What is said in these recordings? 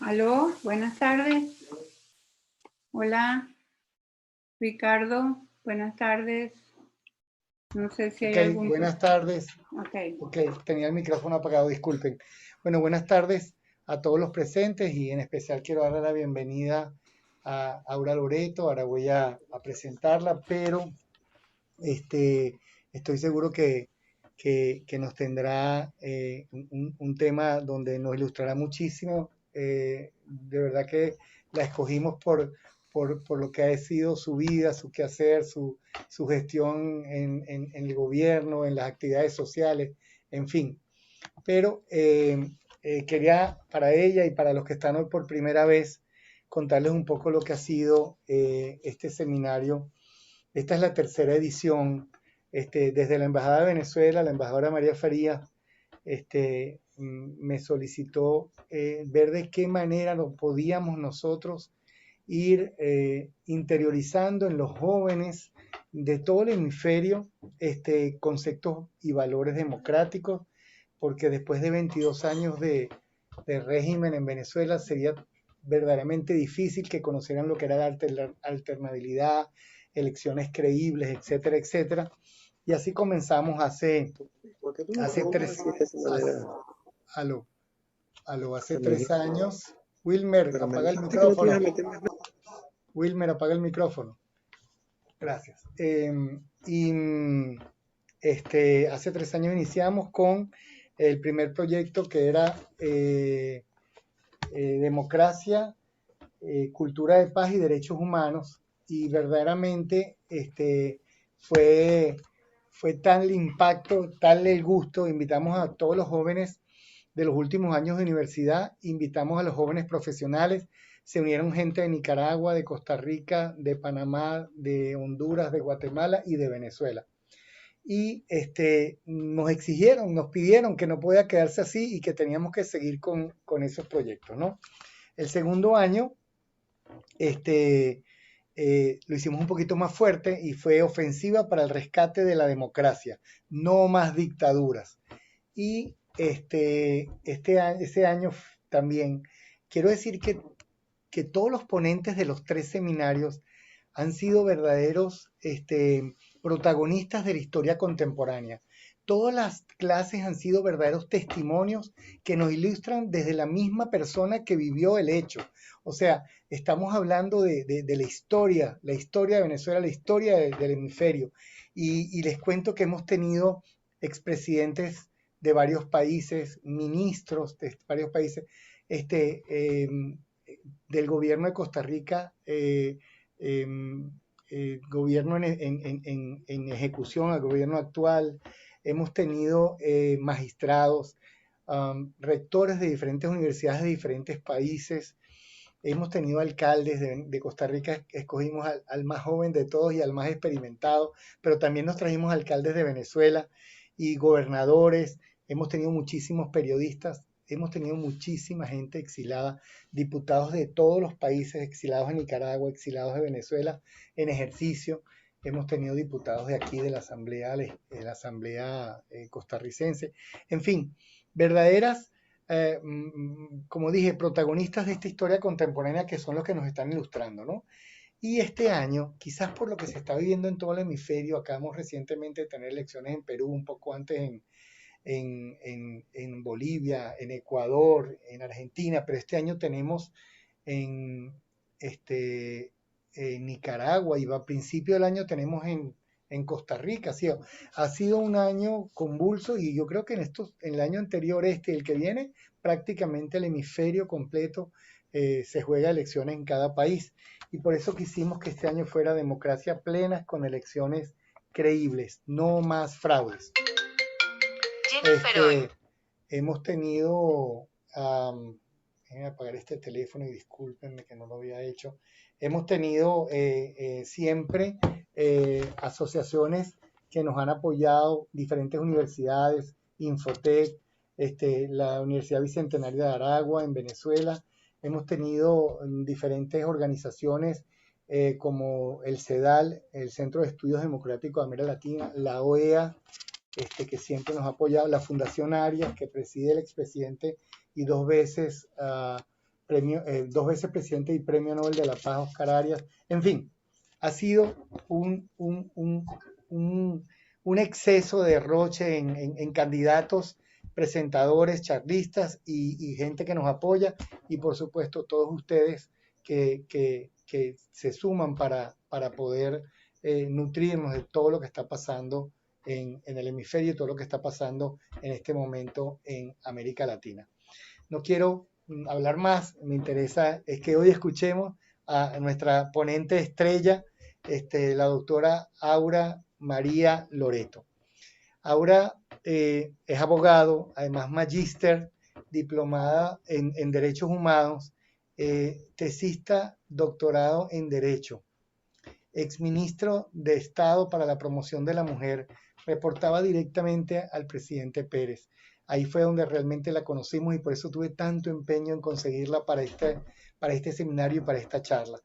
Aló, buenas tardes. Hola, Ricardo, buenas tardes. No sé si Ok, hay algún... buenas tardes. Ok, Ok, tenía el micrófono apagado, disculpen. Bueno, buenas tardes a todos los presentes y en especial quiero darle la bienvenida a Aura Loreto. Ahora voy a presentarla, pero este, estoy seguro que nos tendrá un tema donde nos ilustrará muchísimo. De verdad que la escogimos por lo que ha sido su vida, su quehacer, su gestión en el gobierno, en las actividades sociales, en fin. Pero quería para ella y para los que están hoy por primera vez contarles un poco lo que ha sido este seminario. Esta es la tercera edición. Desde la Embajada de Venezuela, la embajadora María Farías me solicitó ver de qué manera lo podíamos nosotros ir interiorizando en los jóvenes de todo el hemisferio conceptos y valores democráticos, porque después de 22 años de régimen en Venezuela sería verdaderamente difícil que conocieran lo que era la alternabilidad, elecciones creíbles, etcétera, etcétera. Y así comenzamos ¿Por qué tú me hace preguntas tres, así de esa manera? aló, hace Pero me 3 años. Wilmer, pero me apaga el dijiste que no te ibas micrófono. a meter más nada. Wilmer, apaga el micrófono. Gracias. Y hace 3 años iniciamos con el primer proyecto que era democracia, cultura de paz y derechos humanos. Y verdaderamente fue, fue tal el impacto, tal el gusto. Invitamos a todos los jóvenes de los últimos años de universidad, invitamos a los jóvenes profesionales, se unieron gente de Nicaragua, de Costa Rica, de Panamá, de Honduras, de Guatemala y de Venezuela. Y nos exigieron, nos pidieron que no podía quedarse así y que teníamos que seguir con esos proyectos, ¿no? El segundo año lo hicimos un poquito más fuerte y fue ofensiva para el rescate de la democracia, no más dictaduras. Y ese año también, quiero decir que todos los ponentes de los 3 seminarios han sido verdaderos protagonistas de la historia contemporánea. Todas las clases han sido verdaderos testimonios que nos ilustran desde la misma persona que vivió el hecho. O sea, estamos hablando de la historia de Venezuela, la historia del hemisferio. Y les cuento que hemos tenido expresidentes de varios países, ministros de varios países, del gobierno de Costa Rica, gobierno en ejecución, el gobierno actual. Hemos tenido magistrados, rectores de diferentes universidades de diferentes países. Hemos tenido alcaldes de Costa Rica, escogimos al más joven de todos y al más experimentado, pero también nos trajimos alcaldes de Venezuela y gobernadores. Hemos tenido muchísimos periodistas, hemos tenido muchísima gente exilada, diputados de todos los países, exilados de Nicaragua, exilados de Venezuela en ejercicio. Hemos tenido diputados de aquí, de la asamblea costarricense. En fin, verdaderas como dije, protagonistas de esta historia contemporánea que son los que nos están ilustrando, ¿no? Y este año, quizás por lo que se está viviendo en todo el hemisferio, acabamos recientemente de tener elecciones en Perú, un poco antes en Bolivia, en Ecuador, en Argentina, pero este año tenemos en, en Nicaragua y a principio del año tenemos en Costa Rica. Ha sido un año convulso y yo creo que en el año anterior, el que viene, prácticamente el hemisferio completo se juega elecciones en cada país. Y por eso quisimos que este año fuera democracia plena con elecciones creíbles, no más fraudes. Hemos tenido, déjenme apagar este teléfono y discúlpenme que no lo había hecho. Hemos tenido siempre asociaciones que nos han apoyado, diferentes universidades, Infotec, la Universidad Bicentenaria de Aragua en Venezuela. Hemos tenido diferentes organizaciones como el CEDAL, el Centro de Estudios Democráticos de América Latina, la OEA, que siempre nos ha apoyado, la Fundación Arias, que preside el expresidente y 2 veces 2 veces presidente y premio Nobel de la Paz, Oscar Arias. En fin, ha sido un exceso de derroche en candidatos, presentadores, charlistas y gente que nos apoya, y por supuesto todos ustedes que se suman para poder nutrirnos de todo lo que está pasando en el hemisferio y todo lo que está pasando en este momento en América Latina. No quiero hablar más, me interesa es que hoy escuchemos a nuestra ponente estrella, la doctora Aura María Loreto. Aura es abogado, además magíster, diplomada en Derechos Humanos, tesista, doctorado en Derecho, exministro de Estado para la Promoción de la Mujer, reportaba directamente al presidente Pérez. Ahí fue donde realmente la conocimos y por eso tuve tanto empeño en conseguirla para este seminario y para esta charla.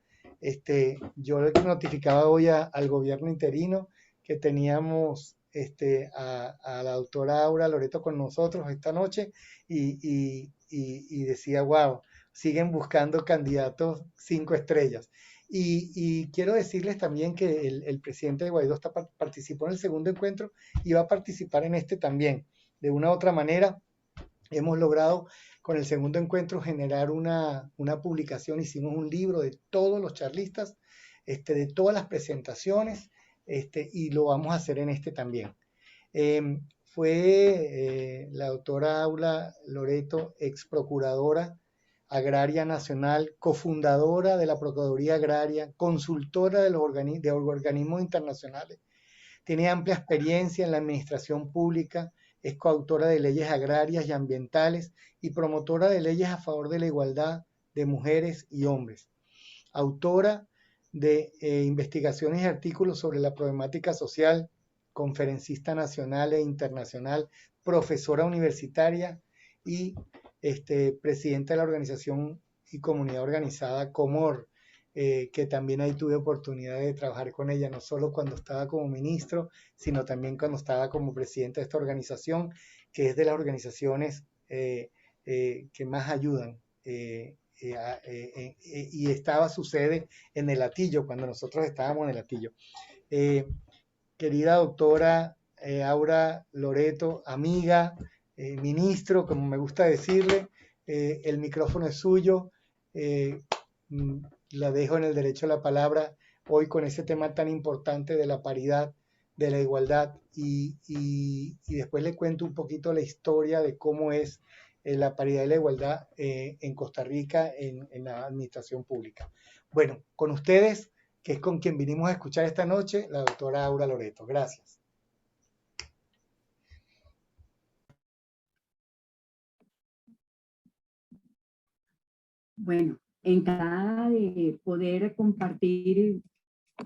Yo le notificaba hoy al gobierno interino que teníamos a la doctora Aura Loreto con nosotros esta noche y decía, wow, siguen buscando candidatos 5 estrellas. Y quiero decirles también que el presidente Guaidó participó en el segundo encuentro y va a participar en este también. De una u otra manera, hemos logrado con el segundo encuentro generar una publicación, hicimos un libro de todos los charlistas, de todas las presentaciones, y lo vamos a hacer en este también. Fue la doctora Aura Loreto, ex procuradora agraria nacional, cofundadora de la Procuraduría Agraria, consultora de los organismos internacionales. Tiene amplia experiencia en la administración pública, es coautora de leyes agrarias y ambientales y promotora de leyes a favor de la igualdad de mujeres y hombres. Autora de investigaciones y artículos sobre la problemática social, conferencista nacional e internacional, profesora universitaria y presidenta de la organización y comunidad organizada Comor, que también ahí tuve oportunidad de trabajar con ella, no solo cuando estaba como ministro, sino también cuando estaba como presidente de esta organización, que es de las organizaciones que más ayudan. Y estaba su sede en el Hatillo, cuando nosotros estábamos en el Hatillo. Querida doctora Aura Loreto, amiga, ministro, como me gusta decirle, el micrófono es suyo. La dejo en el derecho a la palabra hoy con ese tema tan importante de la paridad, de la igualdad, y después le cuento un poquito la historia de cómo es la paridad y la igualdad en Costa Rica en la administración pública. Bueno, con ustedes, que es con quien vinimos a escuchar esta noche, la doctora Aura Loreto. Gracias. Bueno, encantada de poder compartir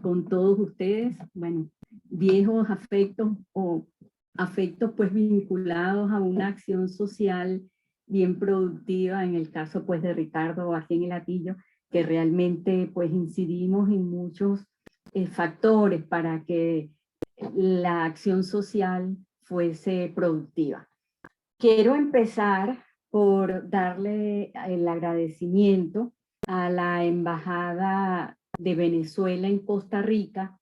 con todos ustedes, bueno, viejos afectos o afectos pues vinculados a una acción social bien productiva, en el caso pues de Ricardo aquí en el Hatillo, que realmente pues incidimos en muchos factores para que la acción social fuese productiva. Quiero empezar por darle el agradecimiento a la Embajada de Venezuela en Costa Rica.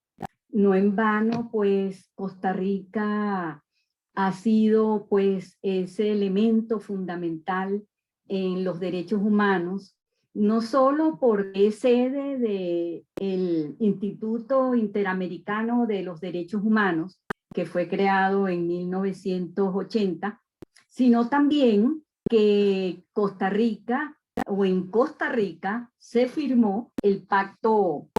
No en vano, pues Costa Rica ha sido pues ese elemento fundamental en los derechos humanos, no solo porque es sede del Instituto Interamericano de los Derechos Humanos, que fue creado en 1980, sino también que Costa Rica, o en Costa Rica, se firmó el pacto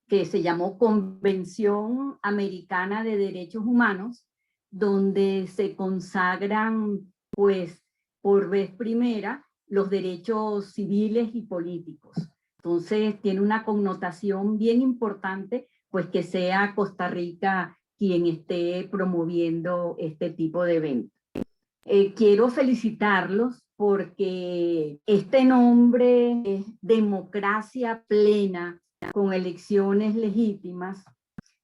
que se llamó Convención Americana de Derechos Humanos, donde se consagran, pues, por vez primera, los derechos civiles y políticos. Entonces, tiene una connotación bien importante, pues, que sea Costa Rica quien esté promoviendo este tipo de eventos. Quiero felicitarlos porque este nombre es democracia plena con elecciones legítimas,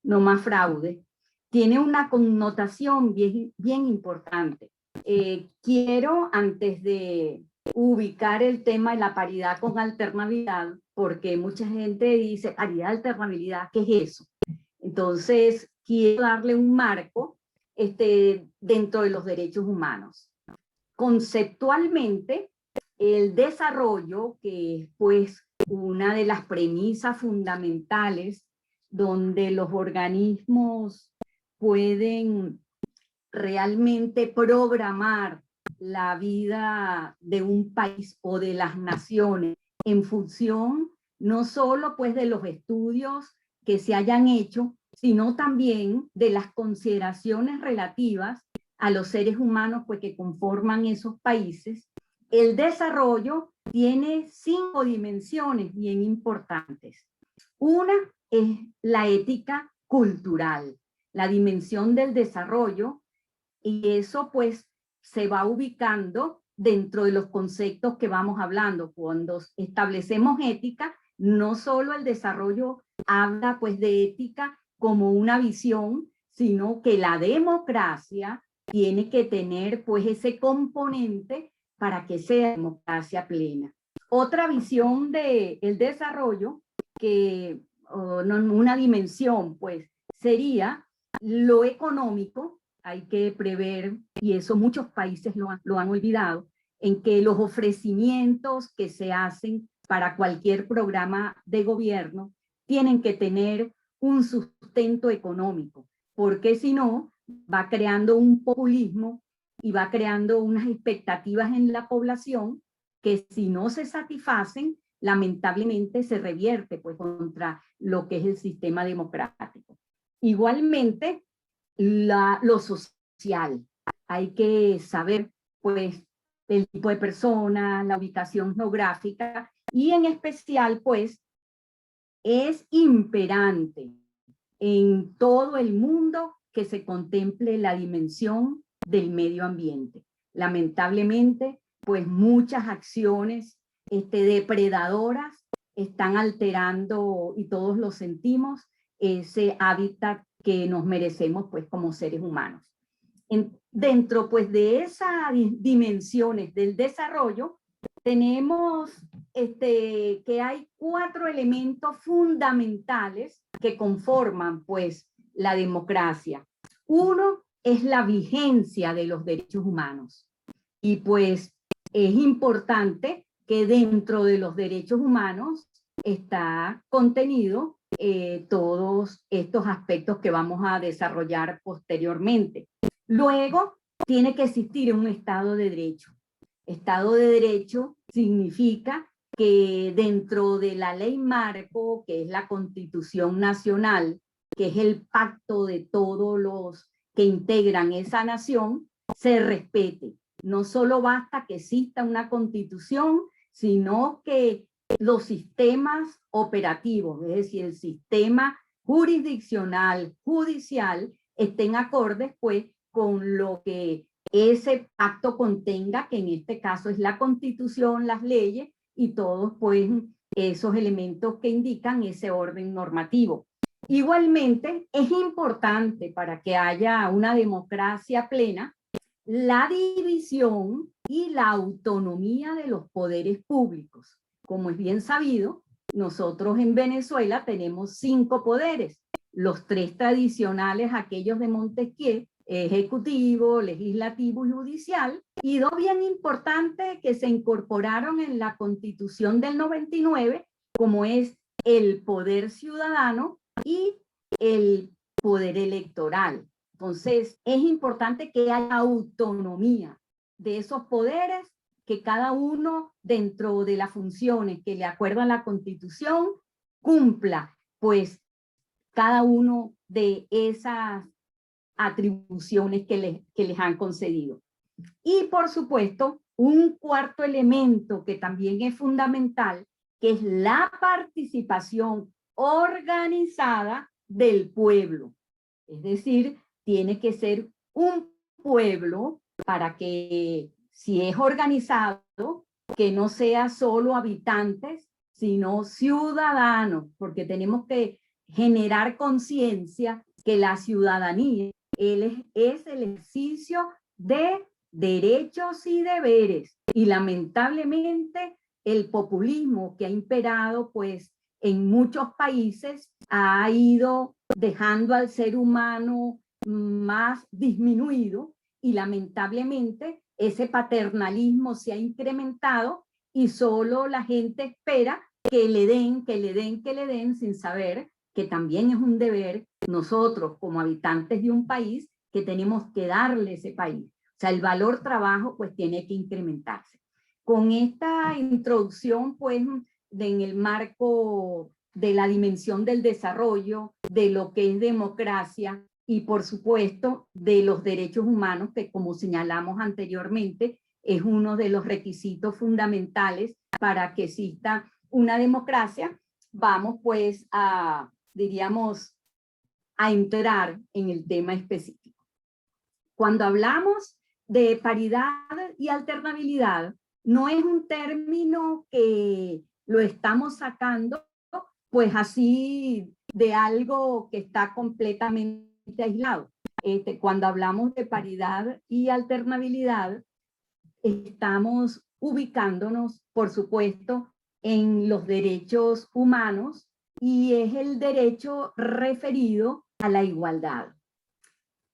no más fraude, tiene una connotación bien importante. Quiero, antes de ubicar el tema de la paridad con alternabilidad, porque mucha gente dice, paridad, alternabilidad, ¿qué es eso? Entonces, quiero darle un marco dentro de los derechos humanos. Conceptualmente, el desarrollo, que es pues una de las premisas fundamentales donde los organismos pueden realmente programar la vida de un país o de las naciones en función no solo pues de los estudios que se hayan hecho, sino también de las consideraciones relativas a los seres humanos pues que conforman esos países. El desarrollo tiene 5 dimensiones bien importantes. Una es la ética cultural, la dimensión del desarrollo, y eso pues se va ubicando dentro de los conceptos que vamos hablando. Cuando establecemos ética, no solo el desarrollo habla pues de ética como una visión, sino que la democracia tiene que tener pues ese componente para que sea democracia plena. Otra visión del desarrollo, que una dimensión pues sería lo económico. Hay que prever, y eso muchos países lo han olvidado, en que los ofrecimientos que se hacen para cualquier programa de gobierno tienen que tener un sustento económico, porque si no, va creando un populismo y va creando unas expectativas en la población que si no se satisfacen, lamentablemente se revierte pues contra lo que es el sistema democrático. Igualmente, lo social. Hay que saber pues el tipo de persona, la ubicación geográfica, y en especial pues es imperante en todo el mundo que se contemple la dimensión del medio ambiente. Lamentablemente, pues muchas acciones depredadoras están alterando, y todos lo sentimos, ese hábitat que nos merecemos pues como seres humanos. Dentro pues de esas dimensiones del desarrollo, tenemos que hay 4 elementos fundamentales que conforman pues la democracia. Uno es la vigencia de los derechos humanos, y pues es importante que dentro de los derechos humanos está contenido todos estos aspectos que vamos a desarrollar posteriormente. Luego, tiene que existir un Estado de Derecho. Estado de Derecho significa que dentro de la ley marco, que es la Constitución Nacional, que es el pacto de todos los que integran esa nación, se respete. No solo basta que exista una Constitución, sino que los sistemas operativos, es decir, el sistema jurisdiccional, judicial, estén acordes pues con lo que ese pacto contenga, que en este caso es la Constitución, las leyes y todos pues esos elementos que indican ese orden normativo. Igualmente es importante para que haya una democracia plena la división y la autonomía de los poderes públicos. Como es bien sabido, nosotros en Venezuela tenemos 5 poderes, los 3 tradicionales, aquellos de Montesquieu, ejecutivo, legislativo y judicial, y 2 bien importantes que se incorporaron en la Constitución del 99, como es el poder ciudadano y el poder electoral. Entonces, es importante que haya autonomía de esos poderes, que cada uno dentro de las funciones que le acuerdan la Constitución cumpla, pues, cada uno de esas atribuciones que les han concedido. Y, por supuesto, un cuarto elemento que también es fundamental, que es la participación organizada del pueblo. Es decir, tiene que ser un pueblo para que, si es organizado, que no sea solo habitantes, sino ciudadanos, porque tenemos que generar conciencia que la ciudadanía es el ejercicio de derechos y deberes. Y lamentablemente el populismo que ha imperado pues en muchos países ha ido dejando al ser humano más disminuido, y lamentablemente ese paternalismo se ha incrementado y solo la gente espera que le den, que le den, que le den, sin saber que también es un deber nosotros como habitantes de un país que tenemos que darle ese país. O sea, el valor trabajo pues tiene que incrementarse. Con esta introducción pues en el marco de la dimensión del desarrollo, de lo que es democracia y por supuesto de los derechos humanos, que como señalamos anteriormente es uno de los requisitos fundamentales para que exista una democracia, vamos pues a, diríamos, a entrar en el tema específico. Cuando hablamos de paridad y alternabilidad, no es un término que lo estamos sacando pues así de algo que está completamente aislado. Cuando hablamos de paridad y alternabilidad, estamos ubicándonos, por supuesto, en los derechos humanos, y es el derecho referido a la igualdad.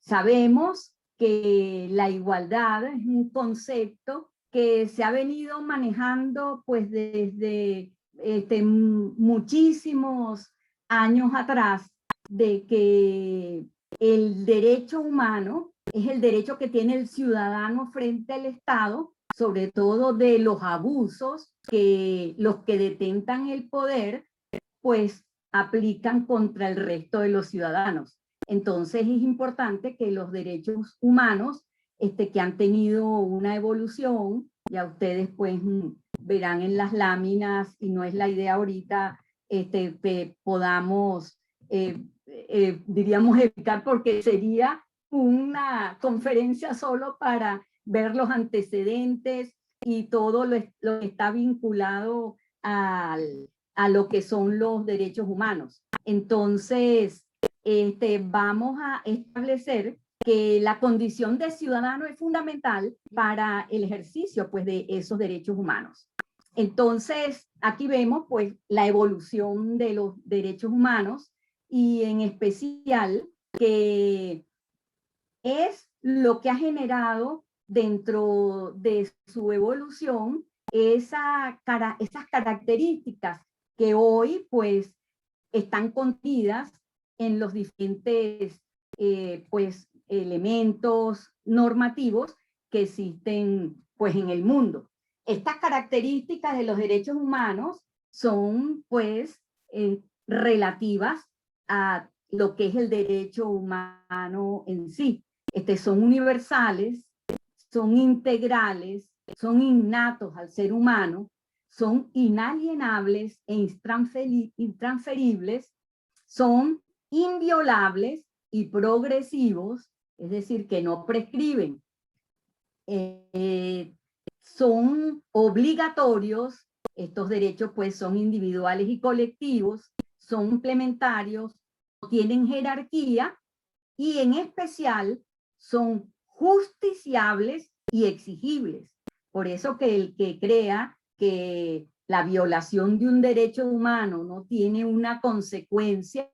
Sabemos que la igualdad es un concepto que se ha venido manejando pues desde muchísimos años atrás, de que el derecho humano es el derecho que tiene el ciudadano frente al Estado, sobre todo de los abusos que los que detentan el poder pues aplican contra el resto de los ciudadanos. Entonces es importante que los derechos humanos que han tenido una evolución, ya ustedes pues verán en las láminas, y no es la idea ahorita que podamos, diríamos, evitar, porque sería una conferencia solo para ver los antecedentes y todo lo que está vinculado a lo que son los derechos humanos. Entonces, vamos a establecer que la condición de ciudadano es fundamental para el ejercicio pues, de esos derechos humanos. Entonces, aquí vemos pues, la evolución de los derechos humanos, y en especial que es lo que ha generado dentro de su evolución esas características que hoy pues están contidas en los diferentes pues elementos normativos que existen pues en el mundo. Estas características de los derechos humanos son pues relativas a lo que es el derecho humano en sí. Son universales, son integrales, son innatos al ser humano, son inalienables e intransferibles, son inviolables y progresivos, es decir, que no prescriben, son obligatorios, estos derechos pues son individuales y colectivos, son implementarios, tienen jerarquía, y en especial son justiciables y exigibles. Por eso que el que crea que la violación de un derecho humano no tiene una consecuencia,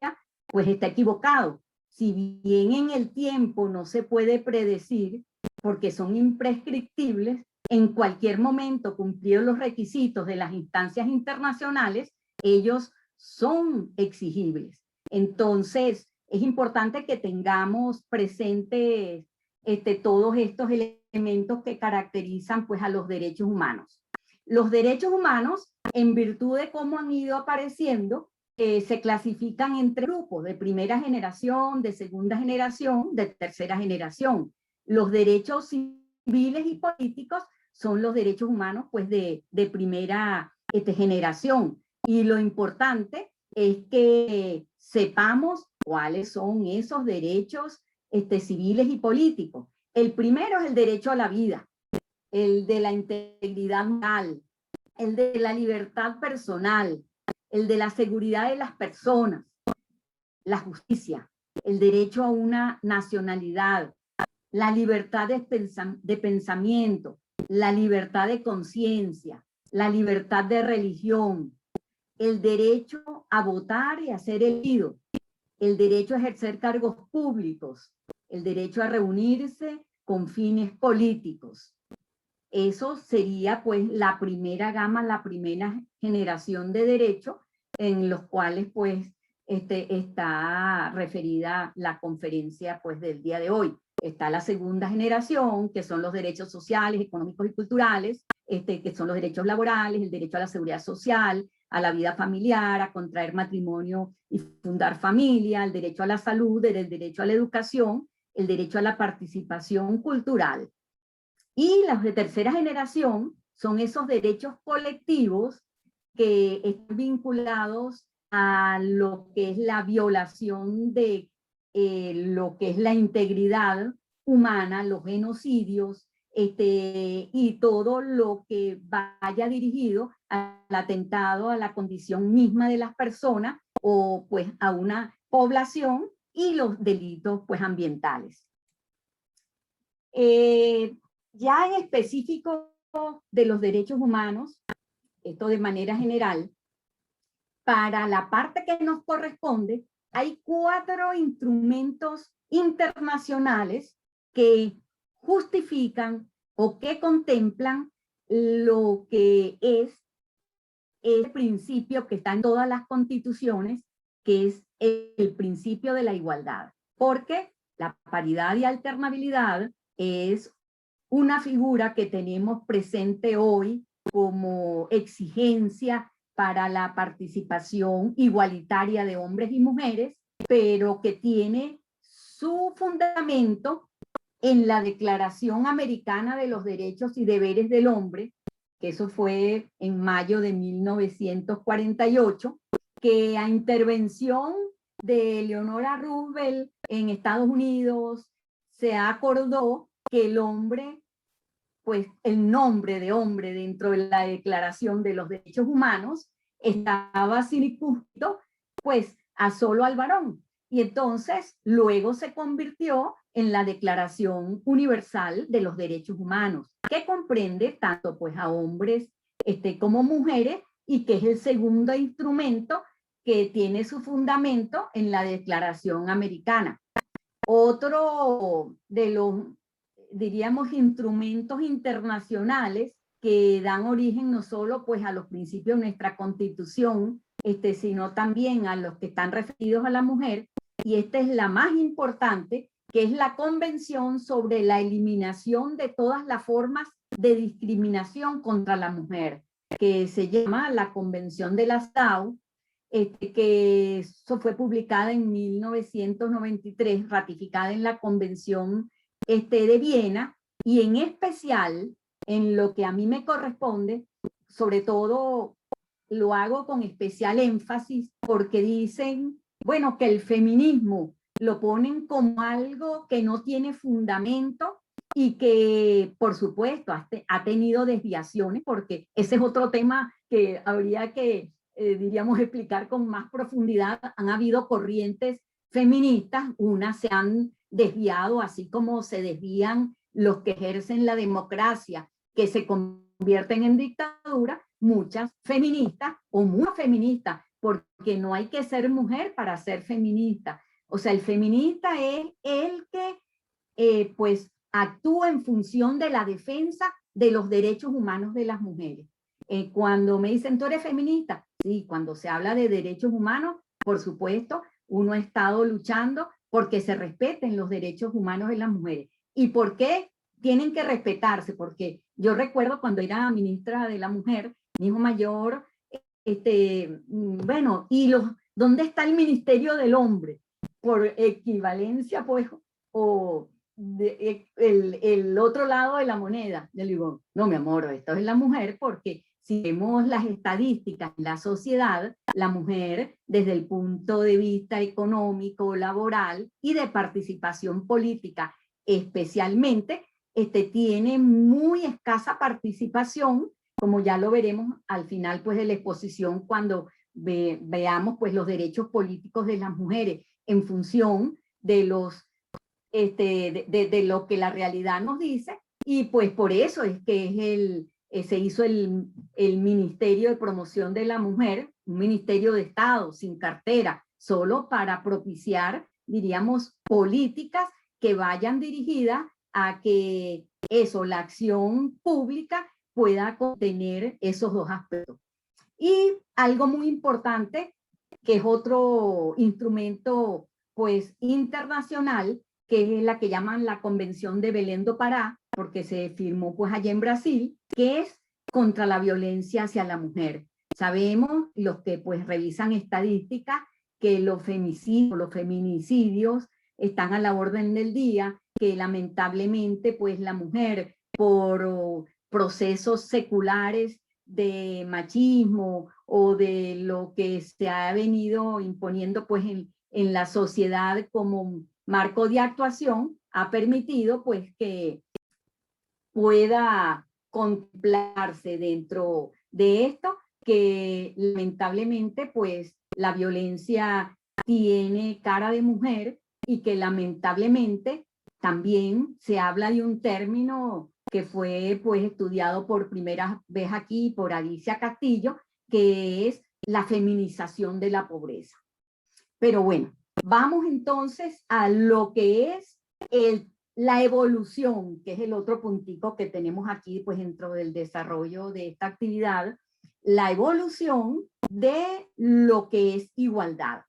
pues está equivocado. Si bien en el tiempo no se puede predecir, porque son imprescriptibles, en cualquier momento, cumplidos los requisitos de las instancias internacionales, ellos son exigibles. Entonces, es importante que tengamos presentes todos estos elementos que caracterizan pues, a los derechos humanos. Los derechos humanos, en virtud de cómo han ido apareciendo, se clasifican entre grupos de primera generación, de segunda generación, de tercera generación. Los derechos civiles y políticos son los derechos humanos pues, de primera generación. Y lo importante es que sepamos cuáles son esos derechos civiles y políticos. El primero es el derecho a la vida, el de la integridad moral, el de la libertad personal, el de la seguridad de las personas, la justicia, el derecho a una nacionalidad, la libertad de pensamiento, la libertad de conciencia, la libertad de religión, el derecho a votar y a ser elegido, el derecho a ejercer cargos públicos, el derecho a reunirse con fines políticos. Eso sería pues la primera gama, la primera generación de derechos en los cuales pues está referida la conferencia pues del día de hoy. Está la segunda generación, que son los derechos sociales, económicos y culturales, que son los derechos laborales, el derecho a la seguridad social, a la vida familiar, a contraer matrimonio y fundar familia, el derecho a la salud, el derecho a la educación, el derecho a la participación cultural. Y las de tercera generación son esos derechos colectivos que están vinculados a lo que es la violación de lo que es la integridad humana, los genocidios, y todo lo que vaya dirigido al atentado a la condición misma de las personas o pues a una población, y los delitos pues ambientales. Ya en específico de los derechos humanos, esto de manera general, para la parte que nos corresponde, hay 4 instrumentos internacionales que justifican o que contemplan lo que es el principio que está en todas las constituciones, que es el principio de la igualdad. Porque la paridad y alternabilidad es una figura que tenemos presente hoy como exigencia para la participación igualitaria de hombres y mujeres, pero que tiene su fundamento en la Declaración Americana de los Derechos y Deberes del Hombre, que eso fue en mayo de 1948, que a intervención de Eleonora Roosevelt en Estados Unidos se acordó que el hombre, pues el nombre de hombre dentro de la Declaración de los Derechos Humanos estaba circunscrito pues a solo al varón. Y entonces luego se convirtió en la Declaración Universal de los Derechos Humanos, que comprende tanto pues a hombres como mujeres, y que es el segundo instrumento que tiene su fundamento en la Declaración Americana. Otro de los, diríamos, instrumentos internacionales que dan origen no solo pues a los principios de nuestra Constitución, sino también a los que están referidos a la mujer, y esta es la más importante, que es la Convención sobre la eliminación de todas las formas de discriminación contra la mujer, que se llama la Convención de la SAU, que eso fue publicada en 1993, ratificada en la Convención de Viena, y en especial, en lo que a mí me corresponde, sobre todo lo hago con especial énfasis, porque dicen, bueno, que el feminismo lo ponen como algo que no tiene fundamento y que, por supuesto, ha tenido desviaciones, porque ese es otro tema que habría que, diríamos, explicar con más profundidad. Han habido corrientes feministas, unas se han desviado, así como se desvían los que ejercen la democracia, que se convierten en dictadura, muchas feministas o muy feministas, porque no hay que ser mujer para ser feminista. O sea, el feminista es el que pues actúa en función de la defensa de los derechos humanos de las mujeres. Cuando me dicen, ¿tú eres feminista? Sí, cuando se habla de derechos humanos, por supuesto, uno ha estado luchando porque se respeten los derechos humanos de las mujeres. ¿Y por qué tienen que respetarse? Porque yo recuerdo cuando era ministra de la Mujer, mi hijo mayor, bueno, ¿y dónde está el Ministerio del Hombre? Por equivalencia, pues, o el otro lado de la moneda. Yo le digo, no, mi amor, esto es la mujer, porque si vemos las estadísticas en la sociedad, la mujer, desde el punto de vista económico, laboral y de participación política, especialmente, tiene muy escasa participación, como ya lo veremos al final pues de la exposición, cuando veamos pues los derechos políticos de las mujeres en función de los de lo que la realidad nos dice, y pues por eso es que se hizo el Ministerio de Promoción de la Mujer, un ministerio de Estado sin cartera, solo para propiciar, diríamos, políticas que vayan dirigidas a que la acción pública pueda contener esos dos aspectos. Y algo muy importante, que es otro instrumento pues internacional, que es la que llaman la Convención de Belém do Pará, porque se firmó pues allá en Brasil, que es contra la violencia hacia la mujer. Sabemos, los que pues revisan estadísticas, que los femicidios, los feminicidios están a la orden del día, que lamentablemente pues la mujer por procesos seculares de machismo o de lo que se ha venido imponiendo pues en la sociedad como marco de actuación, ha permitido pues que pueda contemplarse dentro de esto, que lamentablemente pues la violencia tiene cara de mujer y que lamentablemente también se habla de un término que fue pues estudiado por primera vez aquí por Alicia Castillo, que es la feminización de la pobreza. Pero bueno, vamos entonces a lo que es la evolución, que es el otro puntico que tenemos aquí pues dentro del desarrollo de esta actividad, la evolución de lo que es igualdad.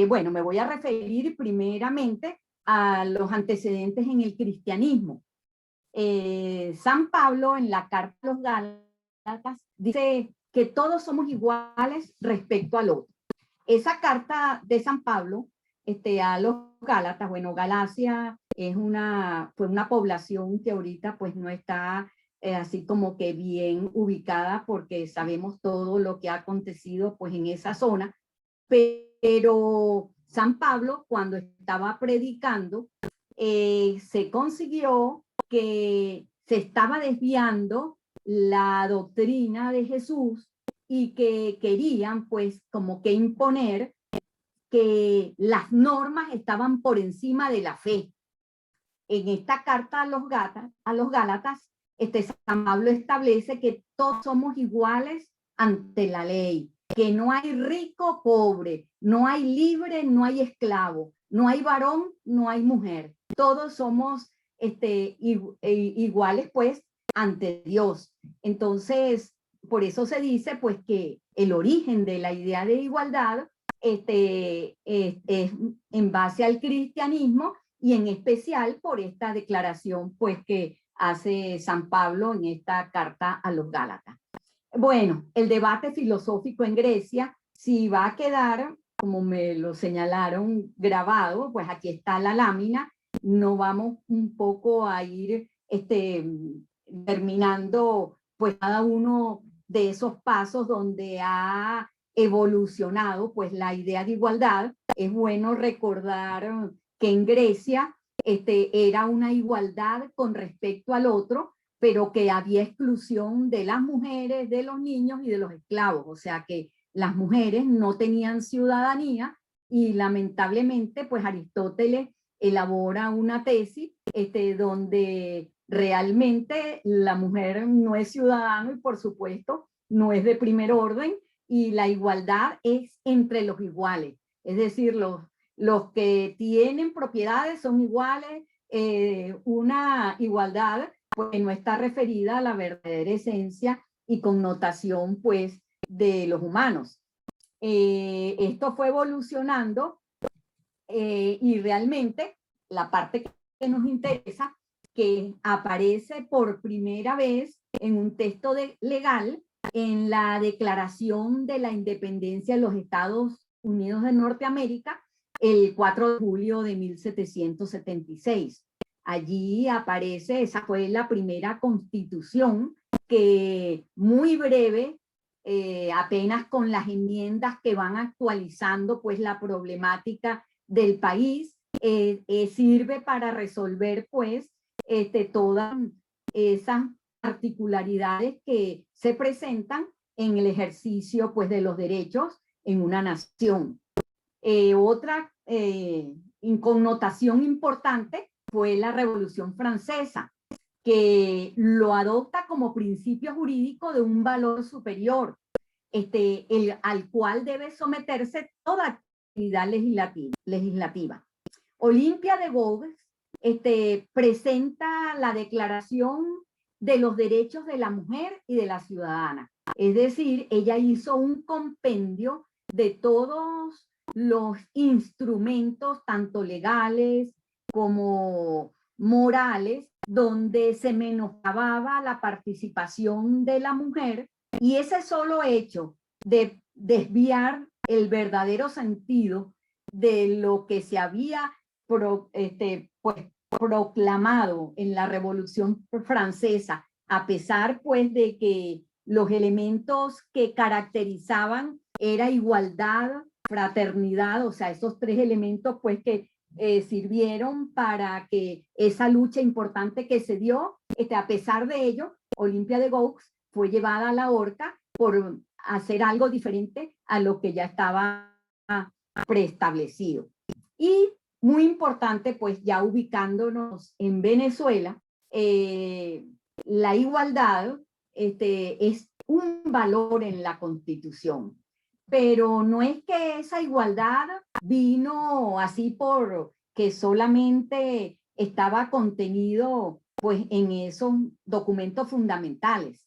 Bueno, me voy a referir primeramente a los antecedentes en el cristianismo. San Pablo en la carta a los Gálatas dice que todos somos iguales respecto al otro. Esa carta de San Pablo a los Gálatas, bueno, Galacia fue una población que ahorita pues no está así como que bien ubicada, porque sabemos todo lo que ha acontecido pues en esa zona, pero San Pablo cuando estaba predicando se consiguió que se estaba desviando la doctrina de Jesús y que querían pues como que imponer que las normas estaban por encima de la fe. En esta carta a los Gálatas, San Pablo establece que todos somos iguales ante la ley, que no hay rico o pobre, no hay libre, no hay esclavo, no hay varón, no hay mujer. Todos somos iguales pues ante Dios. Entonces, por eso se dice pues que el origen de la idea de igualdad es en base al cristianismo, y en especial por esta declaración pues que hace San Pablo en esta carta a los Gálatas. Bueno, el debate filosófico en Grecia, si va a quedar, como me lo señalaron, grabado, pues aquí está la lámina, no vamos un poco a ir terminando pues cada uno de esos pasos donde ha evolucionado pues la idea de igualdad. Es bueno recordar que en Grecia era una igualdad con respecto al otro, pero que había exclusión de las mujeres, de los niños y de los esclavos, o sea que las mujeres no tenían ciudadanía, y lamentablemente pues Aristóteles elabora una tesis donde realmente la mujer no es ciudadano y por supuesto no es de primer orden, y la igualdad es entre los iguales, es decir, los que tienen propiedades son iguales, una igualdad pues no está referida a la verdadera esencia y connotación pues de los humanos. Esto fue evolucionando y realmente la parte que nos interesa, que aparece por primera vez en un texto legal en la Declaración de la Independencia de los Estados Unidos de Norteamérica, el 4 de julio de 1776. Allí aparece, esa fue la primera constitución que muy breve, apenas con las enmiendas que van actualizando pues la problemática del país, sirve para resolver pues todas esas particularidades que se presentan en el ejercicio pues de los derechos en una nación. Otra connotación importante fue la Revolución Francesa, que lo adopta como principio jurídico de un valor superior, al cual debe someterse toda actividad legislativa. Olimpia de Gouges presenta la Declaración de los Derechos de la Mujer y de la Ciudadana. Es decir, ella hizo un compendio de todos los instrumentos, tanto legales como morales, donde se menoscababa la participación de la mujer, y ese solo hecho de desviar el verdadero sentido de lo que se había proclamado en la Revolución Francesa, a pesar pues de que los elementos que caracterizaban era igualdad, fraternidad, o sea, esos tres elementos pues que sirvieron para que esa lucha importante que se dio, a pesar de ello, Olimpia de Gouges fue llevada a la horca por hacer algo diferente a lo que ya estaba preestablecido. Y muy importante, pues ya ubicándonos en Venezuela, la igualdad es un valor en la Constitución, pero no es que esa igualdad vino así por que solamente estaba contenido pues en esos documentos fundamentales.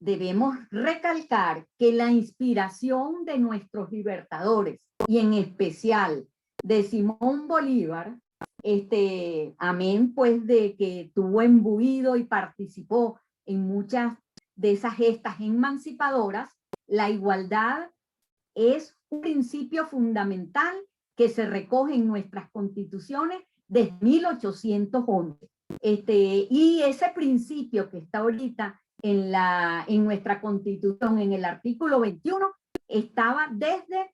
Debemos recalcar que la inspiración de nuestros libertadores, y en especial de Simón Bolívar, amén pues de que tuvo imbuido y participó en muchas de esas gestas emancipadoras, la igualdad es un principio fundamental que se recoge en nuestras constituciones desde 1811. Y ese principio que está ahorita en nuestra constitución, en el artículo 21, estaba desde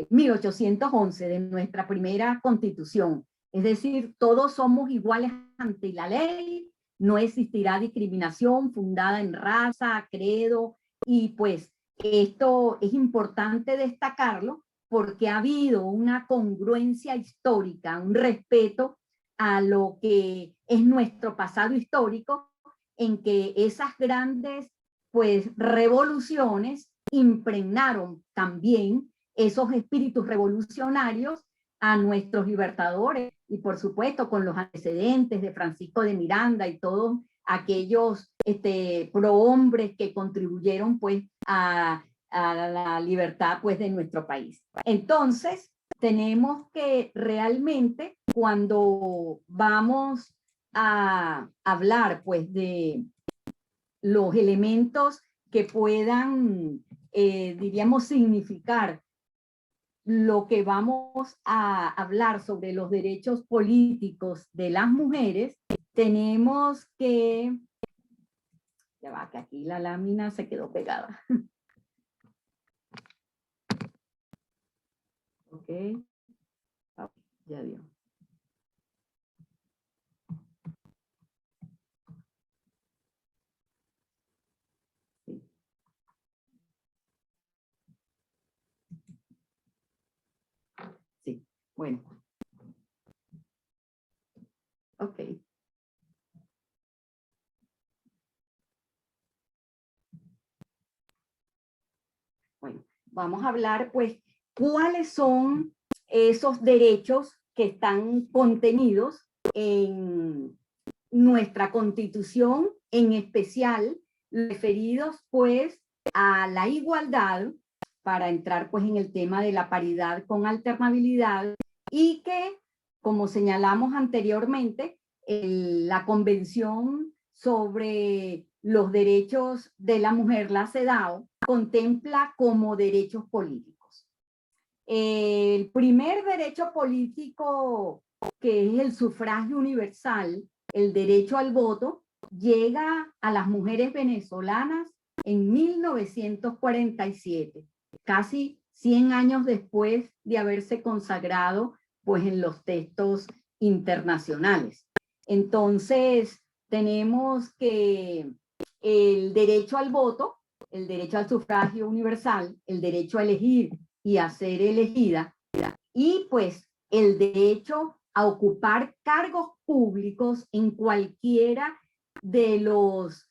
1811, de nuestra primera constitución. Es decir, todos somos iguales ante la ley, no existirá discriminación fundada en raza, credo, y pues esto es importante destacarlo porque ha habido una congruencia histórica, un respeto a lo que es nuestro pasado histórico, en que esas grandes pues revoluciones impregnaron también esos espíritus revolucionarios a nuestros libertadores, y por supuesto con los antecedentes de Francisco de Miranda y todos aquellos prohombres que contribuyeron pues a la libertad pues de nuestro país. Entonces tenemos que realmente, cuando vamos a hablar pues de los elementos que puedan diríamos significar lo que vamos a hablar sobre los derechos políticos de las mujeres, tenemos que... Ya va, que aquí la lámina se quedó pegada. Ok. Ya dio. Sí. Sí, bueno. Ok. Bueno, vamos a hablar pues cuáles son esos derechos que están contenidos en nuestra Constitución, en especial referidos pues a la igualdad, para entrar pues en el tema de la paridad con alternabilidad, y que, como señalamos anteriormente, la Convención sobre los Derechos de la Mujer, la CEDAW, contempla como derechos políticos. El primer derecho político, que es el sufragio universal, el derecho al voto, llega a las mujeres venezolanas en 1947, casi 100 años después de haberse consagrado pues en los textos internacionales. Entonces tenemos que el derecho al voto, el derecho al sufragio universal, el derecho a elegir y a ser elegida, y pues el derecho a ocupar cargos públicos en cualquiera de los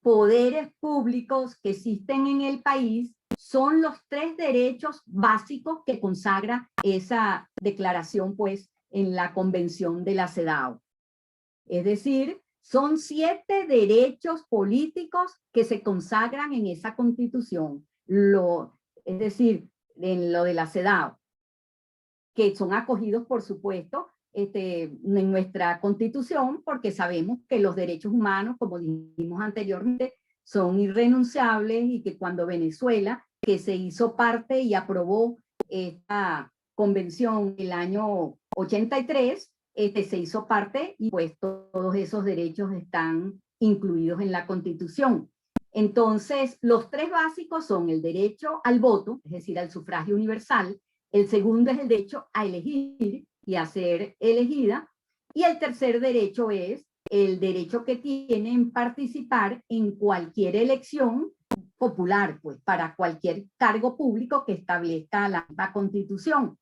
poderes públicos que existen en el país. Son los 3 derechos básicos que consagra esa declaración, pues, en la Convención de la CEDAW. Es decir, son 7 derechos políticos que se consagran en esa Constitución. Es decir, en lo de la CEDAW, que son acogidos, por supuesto, en nuestra Constitución, porque sabemos que los derechos humanos, como dijimos anteriormente, son irrenunciables, y que cuando Venezuela, que se hizo parte y aprobó esta convención en el año 83, se hizo parte, y pues todos esos derechos están incluidos en la Constitución. Entonces, los 3 básicos son el derecho al voto, es decir, al sufragio universal. El segundo es el derecho a elegir y a ser elegida. Y el tercer derecho es el derecho que tienen participar en cualquier elección popular, pues, para cualquier cargo público que establezca la Constitución.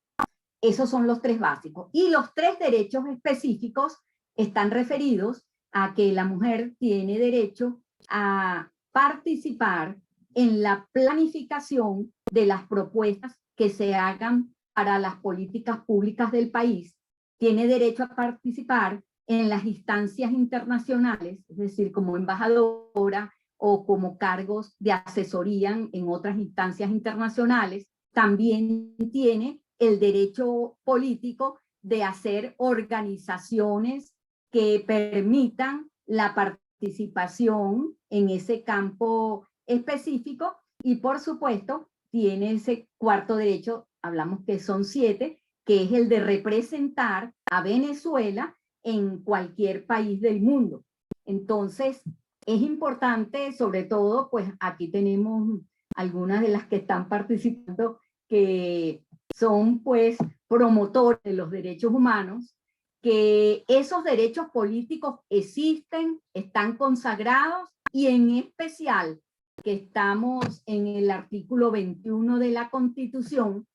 Esos son los 3 básicos. Y los 3 derechos específicos están referidos a que la mujer tiene derecho a participar en la planificación de las propuestas que se hagan para las políticas públicas del país. Tiene derecho a participar en las instancias internacionales, es decir, como embajadora o como cargos de asesoría en otras instancias internacionales. También tiene el derecho político de hacer organizaciones que permitan la participación en ese campo específico. Y por supuesto tiene ese cuarto derecho, hablamos que son 7, que es el de representar a Venezuela en cualquier país del mundo. Entonces es importante, sobre todo, pues aquí tenemos algunas de las que están participando, que son pues promotores de los derechos humanos, que esos derechos políticos existen, están consagrados, y en especial que estamos en el artículo 21 de la Constitución,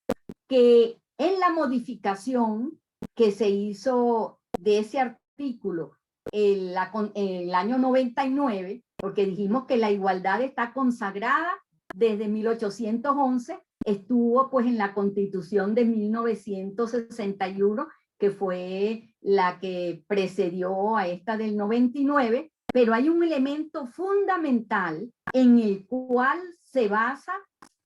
que en la modificación que se hizo de ese artículo en el año 99, porque dijimos que la igualdad está consagrada desde 1811, estuvo pues en la Constitución de 1961, que fue la que precedió a esta del 99, pero hay un elemento fundamental en el cual se basa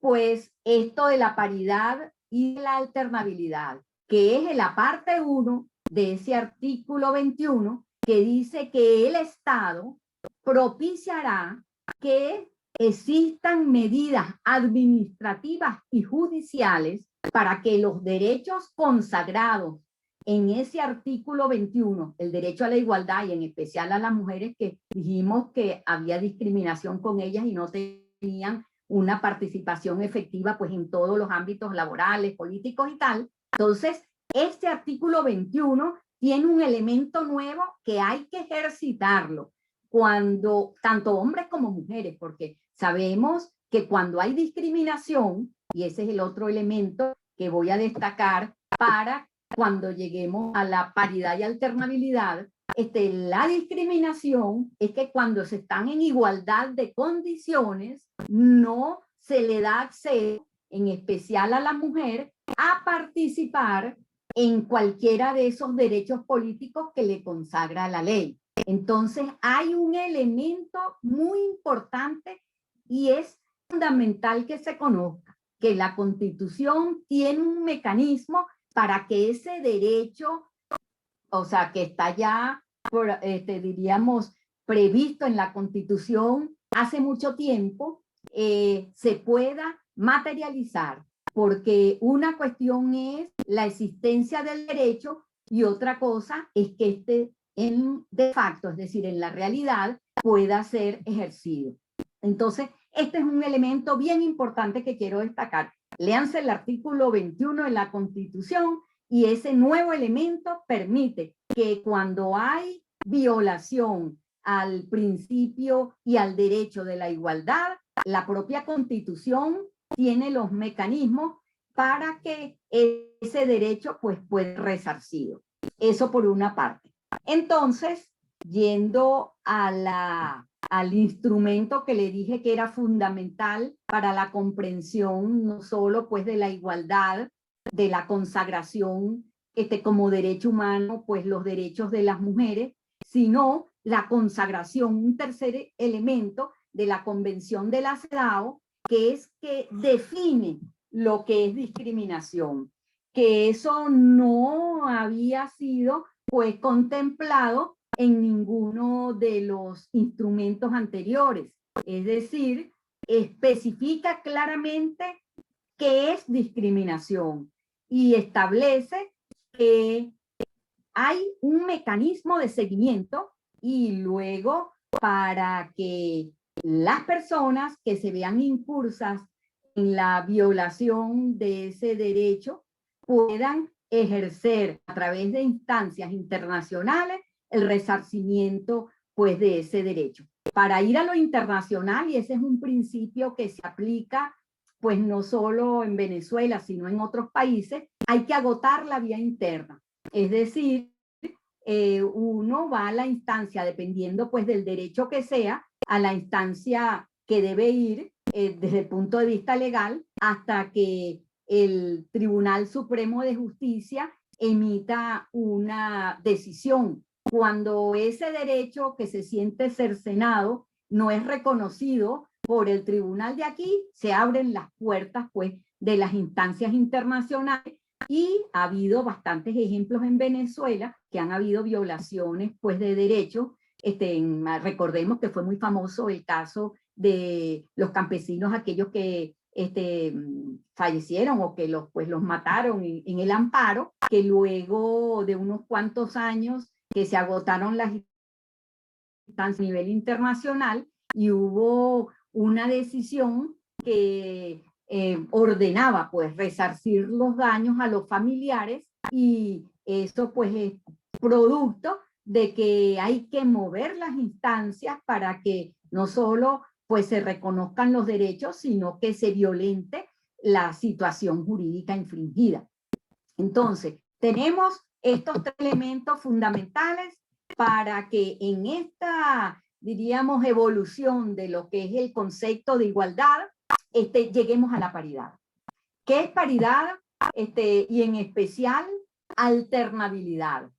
pues esto de la paridad y la alternabilidad, que es en la parte 1 de ese artículo 21, que dice que el Estado propiciará que existan medidas administrativas y judiciales para que los derechos consagrados en ese artículo 21, el derecho a la igualdad, y en especial a las mujeres, que dijimos que había discriminación con ellas y no tenían una participación efectiva pues en todos los ámbitos laborales, políticos y tal. Entonces, este artículo 21 tiene un elemento nuevo que hay que ejercitarlo cuando, tanto hombres como mujeres, porque sabemos que cuando hay discriminación, y ese es el otro elemento que voy a destacar para cuando lleguemos a la paridad y alternabilidad, la discriminación es que cuando se están en igualdad de condiciones, no se le da acceso, en especial a la mujer, a participar en cualquiera de esos derechos políticos que le consagra la ley. Entonces hay un elemento muy importante, y es fundamental que se conozca que la Constitución tiene un mecanismo para que ese derecho, o sea, que está ya, diríamos, previsto en la Constitución hace mucho tiempo, se pueda materializar, porque una cuestión es la existencia del derecho y otra cosa es que de facto, es decir, en la realidad, pueda ser ejercido. Entonces, este es un elemento bien importante que quiero destacar. Léanse el artículo 21 de la Constitución, y ese nuevo elemento permite que cuando hay violación al principio y al derecho de la igualdad, la propia Constitución tiene los mecanismos para que ese derecho pues pueda ser resarcido. Eso por una parte. Entonces, yendo al instrumento que le dije que era fundamental para la comprensión no solo pues de la igualdad, de la consagración como derecho humano, pues los derechos de las mujeres, sino la consagración, un tercer elemento de la Convención de la CEDAW, que es que define lo que es discriminación, que eso no había sido pues contemplado en ninguno de los instrumentos anteriores. Es decir, especifica claramente qué es discriminación y establece que hay un mecanismo de seguimiento y luego para que las personas que se vean incursas en la violación de ese derecho puedan ejercer a través de instancias internacionales el resarcimiento pues de ese derecho. Para ir a lo internacional, y ese es un principio que se aplica pues no solo en Venezuela, sino en otros países, hay que agotar la vía interna. Es decir, uno va a la instancia, dependiendo pues del derecho que sea, a la instancia que debe ir desde el punto de vista legal hasta que el Tribunal Supremo de Justicia emita una decisión. Cuando ese derecho que se siente cercenado no es reconocido por el tribunal de aquí, se abren las puertas pues de las instancias internacionales y ha habido bastantes ejemplos en Venezuela que han habido violaciones pues de derechos. Recordemos que fue muy famoso el caso de los campesinos, aquellos que fallecieron o que los mataron en el amparo, que luego de unos cuantos años que se agotaron las instancias a nivel internacional y hubo una decisión que ordenaba pues resarcir los daños a los familiares, y eso pues es producto de que hay que mover las instancias para que no solo pues se reconozcan los derechos, sino que se violente la situación jurídica infringida. Entonces, tenemos estos tres elementos fundamentales para que en esta, diríamos, evolución de lo que es el concepto de igualdad, lleguemos a la paridad. ¿Qué es paridad? Y en especial, alternabilidad.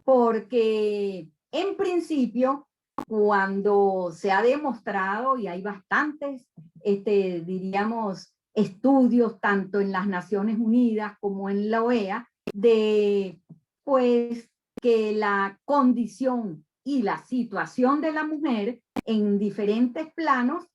Porque en principio, cuando se ha demostrado, y hay bastantes, diríamos, estudios tanto en las Naciones Unidas como en la OEA, de pues que la condición y la situación de la mujer en diferentes planos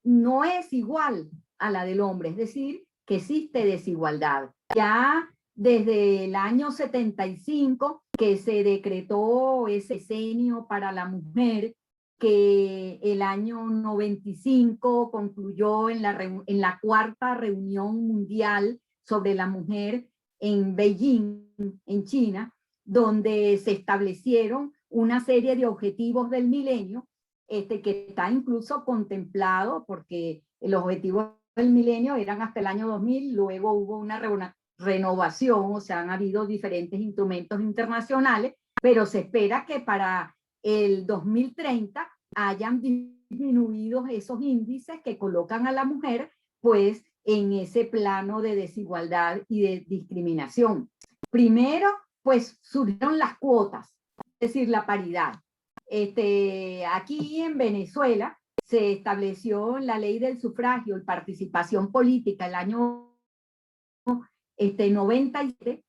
no es igual a la del hombre, es decir, que existe desigualdad. Ya desde el año 75 que se decretó ese decenio para la mujer, que el año 95 concluyó en la cuarta reunión mundial sobre la mujer en Beijing, en China, donde se establecieron una serie de objetivos del milenio, que está incluso contemplado, porque los objetivos del milenio eran hasta el año 2000, luego hubo una renovación, o sea, han habido diferentes instrumentos internacionales, pero se espera que para el 2030 hayan disminuido esos índices que colocan a la mujer pues en ese plano de desigualdad y de discriminación. Primero, pues surgieron las cuotas, es decir, la paridad. Aquí en Venezuela se estableció la ley del sufragio y participación política el año 97,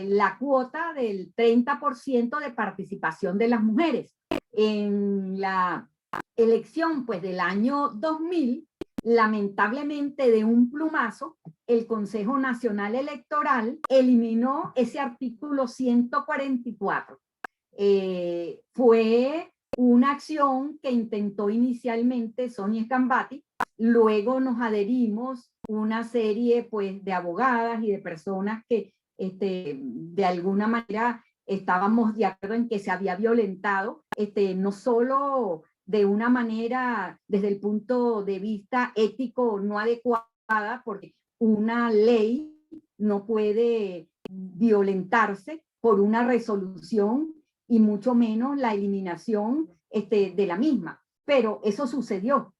la cuota del 30% de participación de las mujeres. En la elección pues del año 2000, lamentablemente de un plumazo, el Consejo Nacional Electoral eliminó ese artículo 144. Fue una acción que intentó inicialmente Sonia Scambati, luego nos adherimos una serie pues de abogadas y de personas que de alguna manera estábamos de acuerdo en que se había violentado, no solo de una manera desde el punto de vista ético no adecuada, porque una ley no puede violentarse por una resolución y mucho menos la eliminación de la misma. Pero eso sucedió.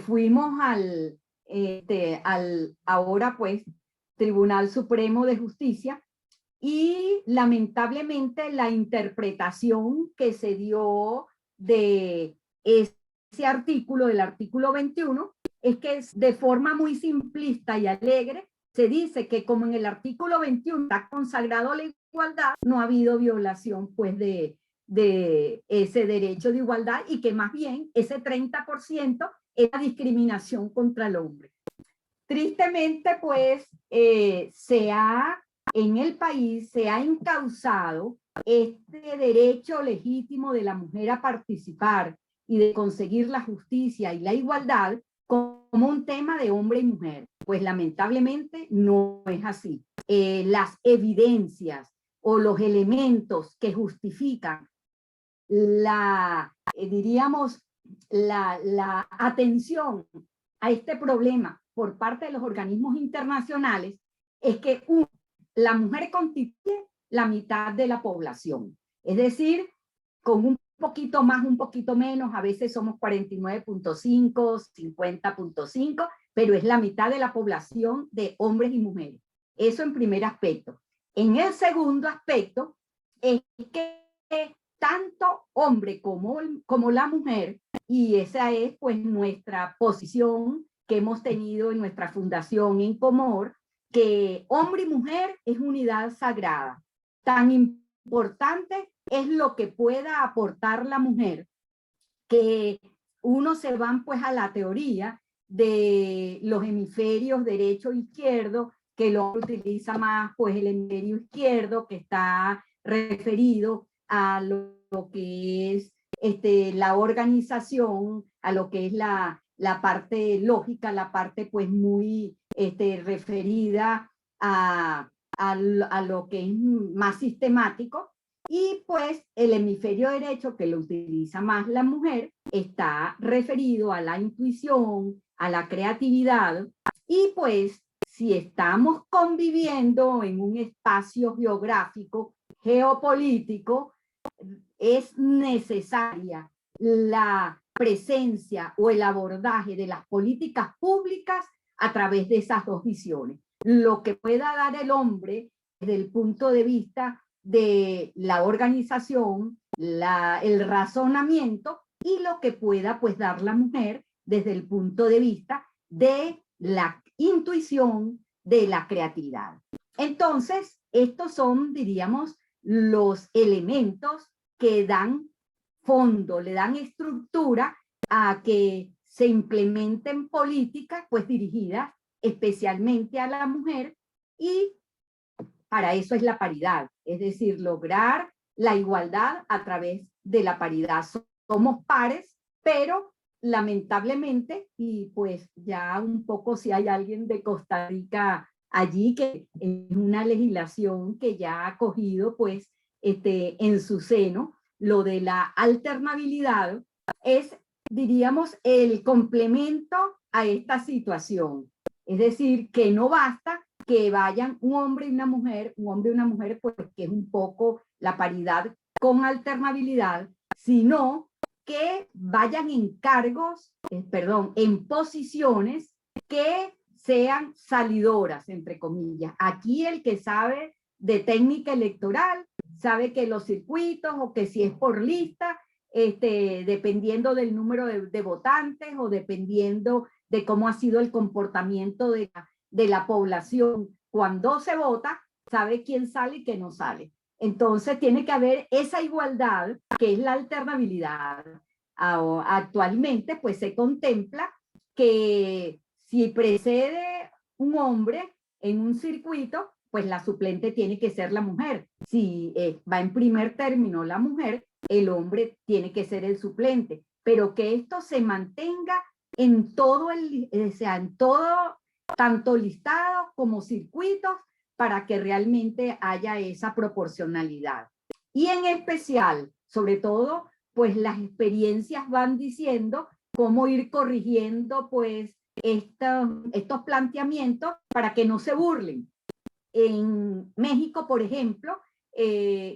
Fuimos al ahora pues Tribunal Supremo de Justicia y lamentablemente la interpretación que se dio de ese artículo, del artículo 21, es que de forma muy simplista y alegre se dice que como en el artículo 21 está consagrado la igualdad, no ha habido violación pues de ese derecho de igualdad y que más bien ese 30% es la discriminación contra el hombre. Tristemente pues en el país se ha encauzado este derecho legítimo de la mujer a participar y de conseguir la justicia y la igualdad como un tema de hombre y mujer. Pues lamentablemente no es así. Las evidencias o los elementos que justifican diríamos, la atención a este problema por parte de los organismos internacionales es que la mujer constituye la mitad de la población. Es decir, con un poquito más, un poquito menos, a veces somos 49.5, 50.5, pero es la mitad de la población de hombres y mujeres. Eso en primer aspecto. En el segundo aspecto es que tanto hombre como la mujer, y esa es pues nuestra posición que hemos tenido en nuestra fundación en Comor, que hombre y mujer es unidad sagrada. Tan importante es lo que pueda aportar la mujer, que uno se van pues a la teoría de los hemisferios derecho e izquierdo, que el hombre utiliza más pues el hemisferio izquierdo, que está referido a lo que es la organización, a lo que es la parte lógica, la parte pues muy referida a lo que es más sistemático, y pues el hemisferio derecho, que lo utiliza más la mujer, está referido a la intuición, a la creatividad, y pues si estamos conviviendo en un espacio geográfico, geopolítico, es necesaria la presencia o el abordaje de las políticas públicas a través de esas dos visiones. Lo que pueda dar el hombre desde el punto de vista de la organización, el razonamiento, y lo que pueda pues dar la mujer desde el punto de vista de la intuición, de la creatividad. Entonces, estos son, diríamos, los elementos que dan fondo, le dan estructura a que se implementen políticas pues dirigidas especialmente a la mujer, y para eso es la paridad, es decir, lograr la igualdad a través de la paridad. Somos pares, pero lamentablemente, y pues ya un poco si hay alguien de Costa Rica allí, que es una legislación que ya ha cogido pues en su seno lo de la alternabilidad, es, diríamos, el complemento a esta situación. Es decir, que no basta que vayan un hombre y una mujer, pues que es un poco la paridad con alternabilidad, sino que vayan en cargos, en posiciones que sean salidoras, entre comillas. Aquí el que sabe de técnica electoral sabe que los circuitos, o que si es por lista, dependiendo del número de votantes o dependiendo de cómo ha sido el comportamiento de la población cuando se vota, sabe quién sale y quién no sale. Entonces tiene que haber esa igualdad, que es la alternabilidad. Actualmente pues se contempla que si precede un hombre en un circuito, pues la suplente tiene que ser la mujer. Si va en primer término la mujer, el hombre tiene que ser el suplente. Pero que esto se mantenga en todo en todo, tanto listado como circuitos, para que realmente haya esa proporcionalidad. Y en especial, sobre todo, pues las experiencias van diciendo cómo ir corrigiendo pues estos planteamientos para que no se burlen. En México, por ejemplo,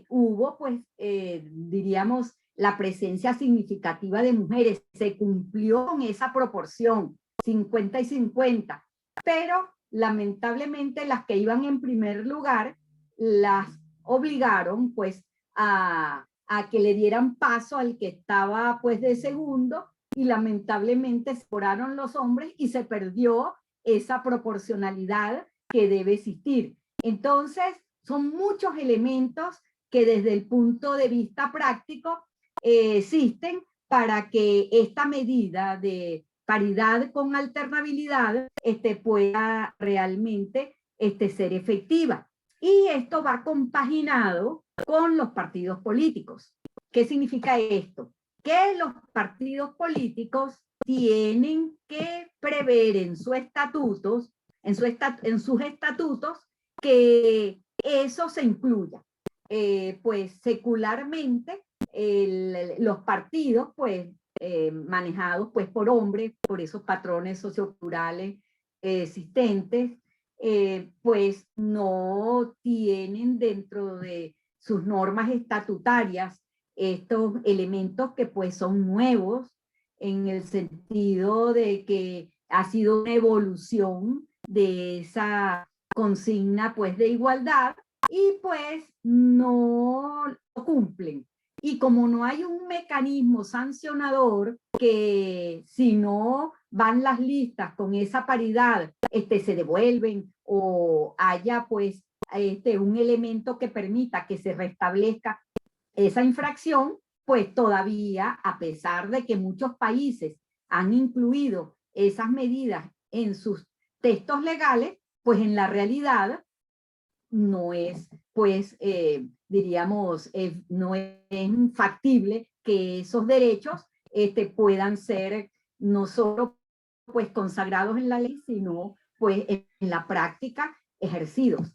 hubo, pues, diríamos, la presencia significativa de mujeres. Se cumplió con esa proporción, 50 y 50, pero lamentablemente las que iban en primer lugar las obligaron, pues, a que le dieran paso al que estaba, pues, de segundo, y lamentablemente se oraron los hombres y se perdió esa proporcionalidad que debe existir. Entonces, son muchos elementos que desde el punto de vista práctico existen para que esta medida de paridad con alternabilidad pueda realmente ser efectiva. Y esto va compaginado con los partidos políticos. ¿Qué significa esto? Que los partidos políticos tienen que prever en sus estatutos, que eso se incluya. Pues secularmente los partidos, pues manejados pues por hombres, por esos patrones socioculturales existentes, pues no tienen dentro de sus normas estatutarias estos elementos que pues son nuevos en el sentido de que ha sido una evolución de esa consigna pues de igualdad y pues no lo cumplen. Y como no hay un mecanismo sancionador que si no van las listas con esa paridad se devuelven o haya pues un elemento que permita que se restablezca esa infracción, pues todavía, a pesar de que muchos países han incluido esas medidas en sus textos legales, pues en la realidad no es, pues, diríamos, no es factible que esos derechos puedan ser no solo pues consagrados en la ley, sino pues en la práctica ejercidos.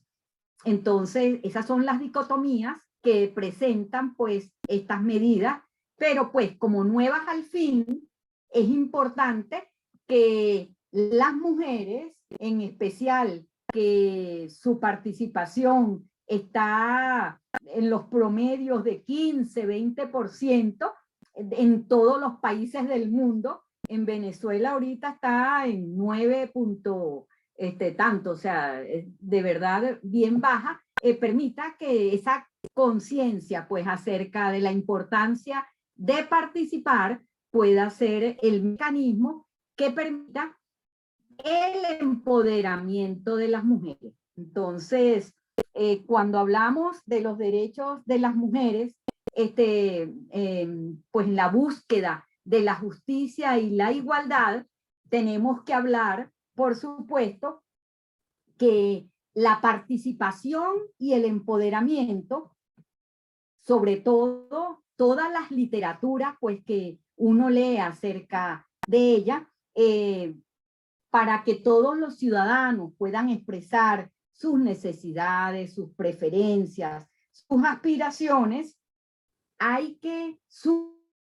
Entonces, esas son las dicotomías que presentan pues estas medidas, pero pues como nuevas al fin, es importante que las mujeres, en especial que su participación está en los promedios de 15, 20% en todos los países del mundo. En Venezuela ahorita está en 9 tanto, o sea, de verdad bien baja, permita que esa conciencia pues acerca de la importancia de participar pueda ser el mecanismo que permita el empoderamiento de las mujeres. Entonces, cuando hablamos de los derechos de las mujeres, pues la búsqueda de la justicia y la igualdad, tenemos que hablar, por supuesto, que la participación y el empoderamiento, sobre todo todas las literaturas pues que uno lee acerca de ella, para que todos los ciudadanos puedan expresar sus necesidades, sus preferencias, sus aspiraciones, hay que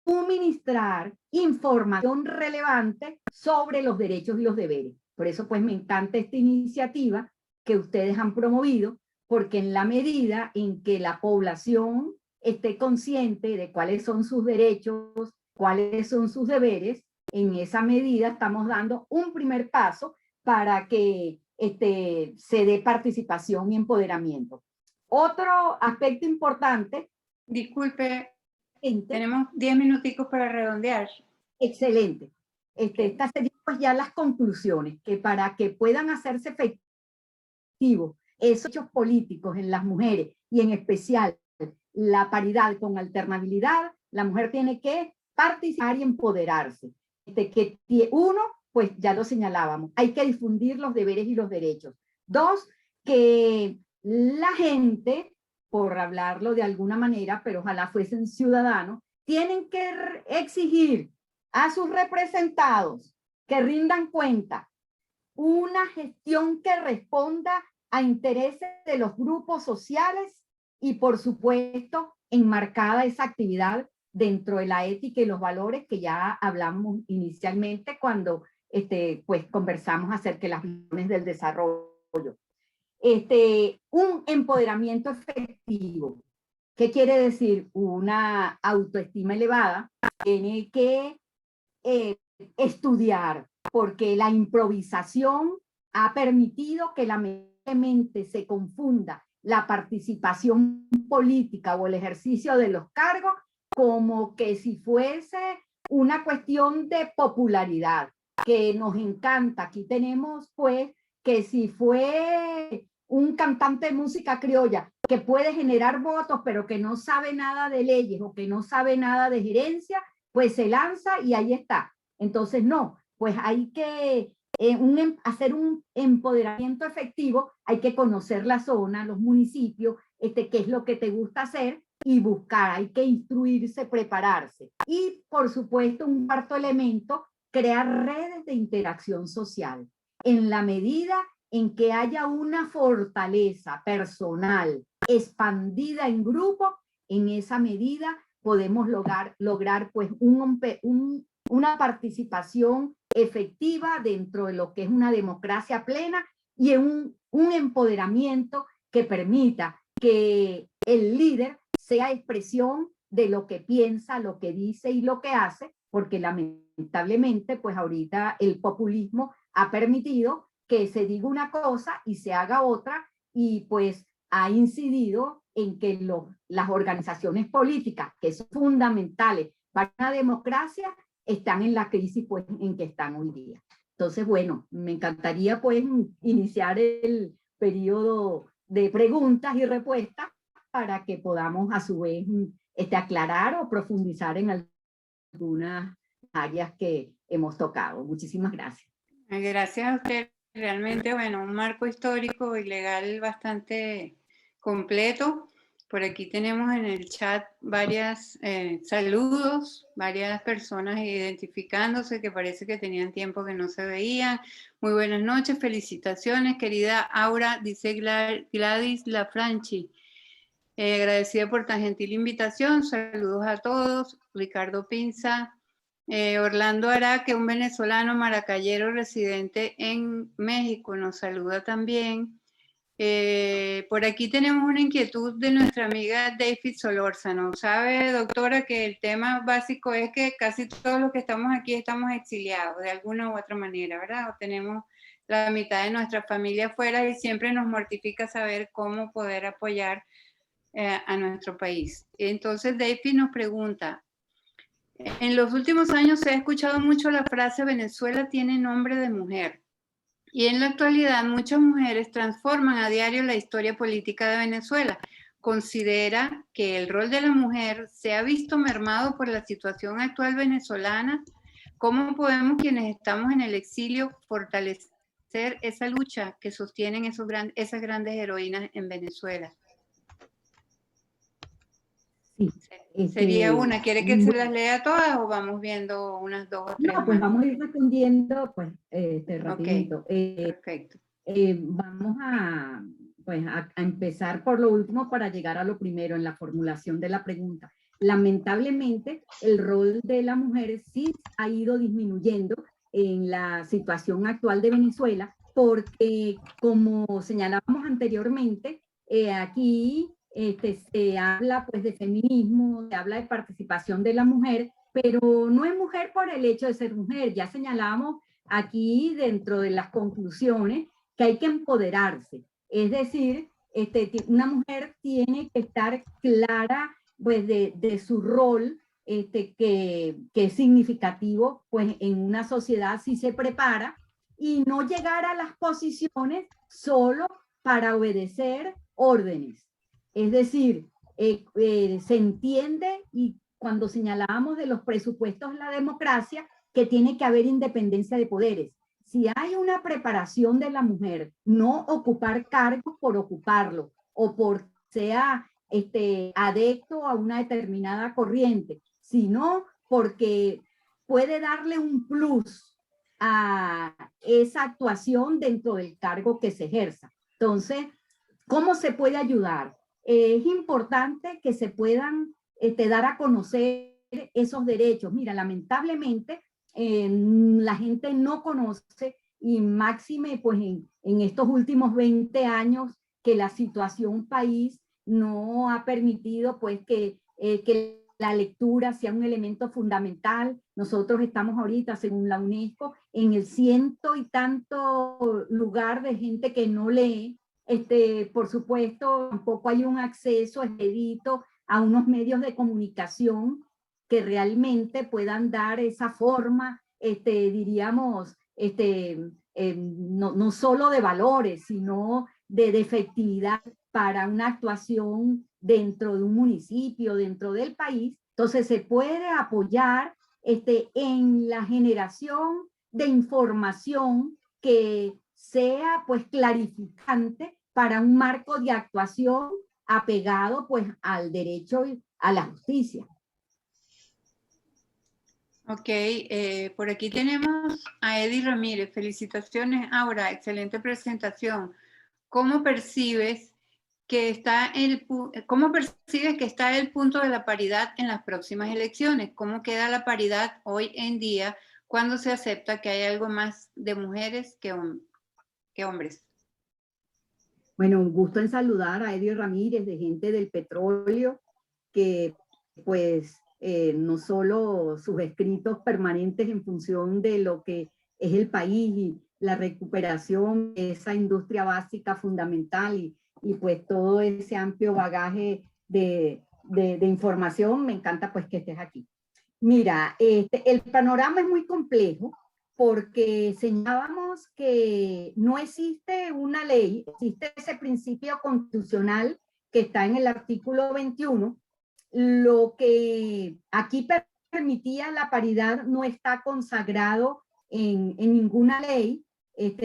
suministrar información relevante sobre los derechos y los deberes. Por eso pues me encanta esta iniciativa que ustedes han promovido, porque en la medida en que la población esté consciente de cuáles son sus derechos, cuáles son sus deberes, en esa medida estamos dando un primer paso para que se dé participación y empoderamiento. Otro aspecto importante. Disculpe, tenemos 10 minuticos para redondear. Excelente. Estas serían pues ya las conclusiones, que para que puedan hacerse efectivos esos hechos políticos en las mujeres y en especial la paridad con alternabilidad, la mujer tiene que participar y empoderarse. Que uno, pues ya lo señalábamos, hay que difundir los deberes y los derechos. Dos, que la gente, por hablarlo de alguna manera, pero ojalá fuesen ciudadanos, tienen que exigir a sus representados que rindan cuenta, una gestión que responda a intereses de los grupos sociales y, por supuesto, enmarcada esa actividad dentro de la ética y los valores que ya hablamos inicialmente cuando pues conversamos acerca de las visiones del desarrollo. Un empoderamiento efectivo. ¿Qué quiere decir? Una autoestima elevada. Tiene que estudiar, porque la improvisación ha permitido que la mente se confunda la participación política o el ejercicio de los cargos como que si fuese una cuestión de popularidad, que nos encanta. Aquí tenemos pues que si fue un cantante de música criolla que puede generar votos pero que no sabe nada de leyes o que no sabe nada de gerencia, pues se lanza y ahí está. Entonces no, pues hay que hacer un empoderamiento efectivo, hay que conocer la zona, los municipios, qué es lo que te gusta hacer y buscar, hay que instruirse, prepararse. Y por supuesto, un cuarto elemento, crear redes de interacción social. En la medida en que haya una fortaleza personal expandida en grupo, en esa medida podemos lograr pues una participación efectiva dentro de lo que es una democracia plena y en un empoderamiento que permita que el líder sea expresión de lo que piensa, lo que dice y lo que hace, porque lamentablemente pues ahorita el populismo ha permitido que se diga una cosa y se haga otra, y pues ha incidido en que las organizaciones políticas, que son fundamentales para una democracia, están en la crisis pues en que están hoy día. Entonces, bueno, me encantaría pues iniciar el periodo de preguntas y respuestas para que podamos a su vez aclarar o profundizar en algunas áreas que hemos tocado. Muchísimas gracias. Gracias a usted. Realmente, bueno, un marco histórico y legal bastante completo. Por aquí tenemos en el chat varias saludos, varias personas identificándose que parece que tenían tiempo que no se veían. Muy buenas noches, felicitaciones, querida Aura, dice Gladys Lafranchi. Agradecida por tan gentil invitación, saludos a todos. Ricardo Pinza, Orlando Araque, un venezolano maracayero residente en México, nos saluda también. Por aquí tenemos una inquietud de nuestra amiga David Solórzano. Sabe, doctora, que el tema básico es que casi todos los que estamos aquí estamos exiliados de alguna u otra manera, ¿verdad? O tenemos la mitad de nuestra familia afuera y siempre nos mortifica saber cómo poder apoyar a nuestro país. Entonces David nos pregunta, en los últimos años se ha escuchado mucho la frase Venezuela tiene nombre de mujer, y en la actualidad muchas mujeres transforman a diario la historia política de Venezuela. ¿Considera que el rol de la mujer se ha visto mermado por la situación actual venezolana? ¿Cómo podemos quienes estamos en el exilio fortalecer esa lucha que sostienen esas grandes heroínas en Venezuela? Sí, Sería una. ¿Quiere que se las lea todas o vamos viendo unas dos o tres? No, pues vamos a ir respondiendo pues rapidito. Okay. Perfecto. Vamos pues, a empezar por lo último para llegar a lo primero en la formulación de la pregunta. Lamentablemente, el rol de las mujeres sí ha ido disminuyendo en la situación actual de Venezuela, porque como señalábamos anteriormente, aquí se habla pues de feminismo, se habla de participación de la mujer, pero no es mujer por el hecho de ser mujer. Ya señalábamos aquí dentro de las conclusiones que hay que empoderarse. Es decir, una mujer tiene que estar clara pues, de su rol, que es significativo pues, en una sociedad si se prepara, y no llegar a las posiciones solo para obedecer órdenes. Es decir, se entiende, y cuando señalábamos de los presupuestos de la democracia, que tiene que haber independencia de poderes. Si hay una preparación de la mujer, no ocupar cargos por ocuparlo, o por sea adepto a una determinada corriente, sino porque puede darle un plus a esa actuación dentro del cargo que se ejerza. Entonces, ¿cómo se puede ayudar? Es importante que se puedan dar a conocer esos derechos. Mira, lamentablemente la gente no conoce, y máxime pues en estos últimos 20 años que la situación país no ha permitido pues que la lectura sea un elemento fundamental. Nosotros estamos ahorita, según la UNESCO, en el 100 y tanto lugar de gente que no lee. Por supuesto, tampoco hay un acceso expedito a unos medios de comunicación que realmente puedan dar esa forma, diríamos, no solo de valores, sino de efectividad para una actuación dentro de un municipio, dentro del país. Entonces se puede apoyar en la generación de información que sea pues clarificante para un marco de actuación apegado pues al derecho y a la justicia. Ok, por aquí tenemos a Eddie Ramírez. Felicitaciones, Aura, excelente presentación. ¿Cómo percibes que está el punto de la paridad en las próximas elecciones? ¿Cómo queda la paridad hoy en día cuando se acepta que hay algo más de mujeres que hombres? Bueno, un gusto en saludar a Eddie Ramírez, de Gente del Petróleo, que pues no solo sus escritos permanentes en función de lo que es el país y la recuperación de esa industria básica fundamental y pues todo ese amplio bagaje de información, me encanta pues que estés aquí. Mira, el panorama es muy complejo porque señalábamos que no existe una ley, existe ese principio constitucional que está en el artículo 21. Lo que aquí permitía la paridad no está consagrado en ninguna ley.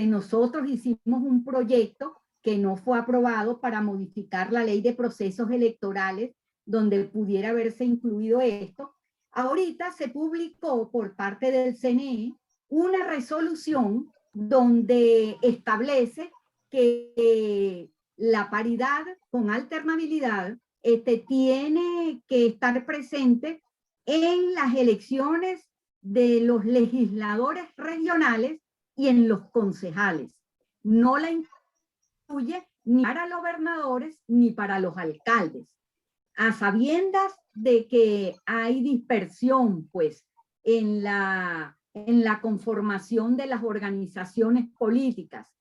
Nosotros hicimos un proyecto que no fue aprobado para modificar la ley de procesos electorales donde pudiera haberse incluido esto. Ahorita se publicó por parte del CNE una resolución donde establece que la paridad con alternabilidad tiene que estar presente en las elecciones de los legisladores regionales y en los concejales. No la incluye ni para los gobernadores ni para los alcaldes. A sabiendas de que hay dispersión, pues, en la conformación de las organizaciones políticas,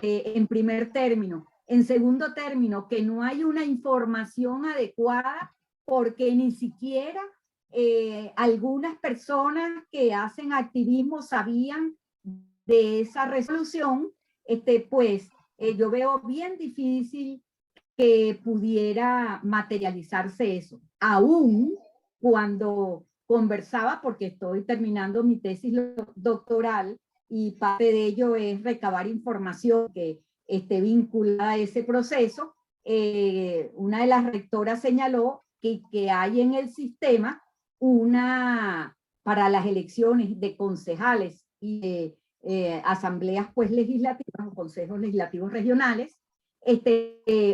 en primer término. En segundo término, que no hay una información adecuada porque ni siquiera algunas personas que hacen activismo sabían de esa resolución, pues yo veo bien difícil que pudiera materializarse eso. Aún cuando conversaba, porque estoy terminando mi tesis doctoral y parte de ello es recabar información que esté vinculada a ese proceso, una de las rectoras señaló que hay en el sistema para las elecciones de concejales y de asambleas pues legislativas o consejos legislativos regionales,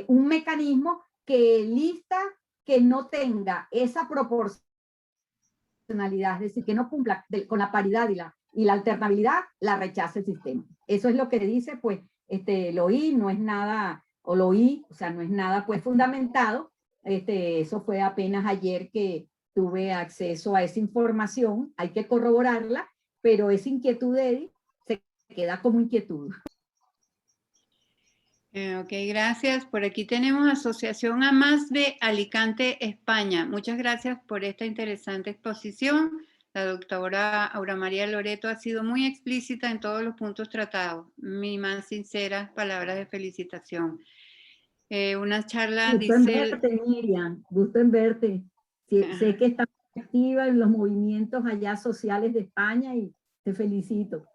un mecanismo que lista que no tenga esa proporcionalidad, es decir, que no cumpla con la paridad y la alternabilidad, la rechaza el sistema. Eso es lo que dice, pues, lo oí, no es nada, o lo oí, o sea, no es nada, pues, fundamentado. Eso fue apenas ayer que tuve acceso a esa información, hay que corroborarla, pero esa inquietud, Eddie, se queda como inquietud. Ok, gracias. Por aquí tenemos Asociación AMAS de Alicante, España. Muchas gracias por esta interesante exposición. La doctora Aura María Loreto ha sido muy explícita en todos los puntos tratados. Mi más sinceras palabras de felicitación. Una charla, gusto en verte, Miriam, gusto en verte. Sí, sé que estás activa en los movimientos allá sociales de España y te felicito.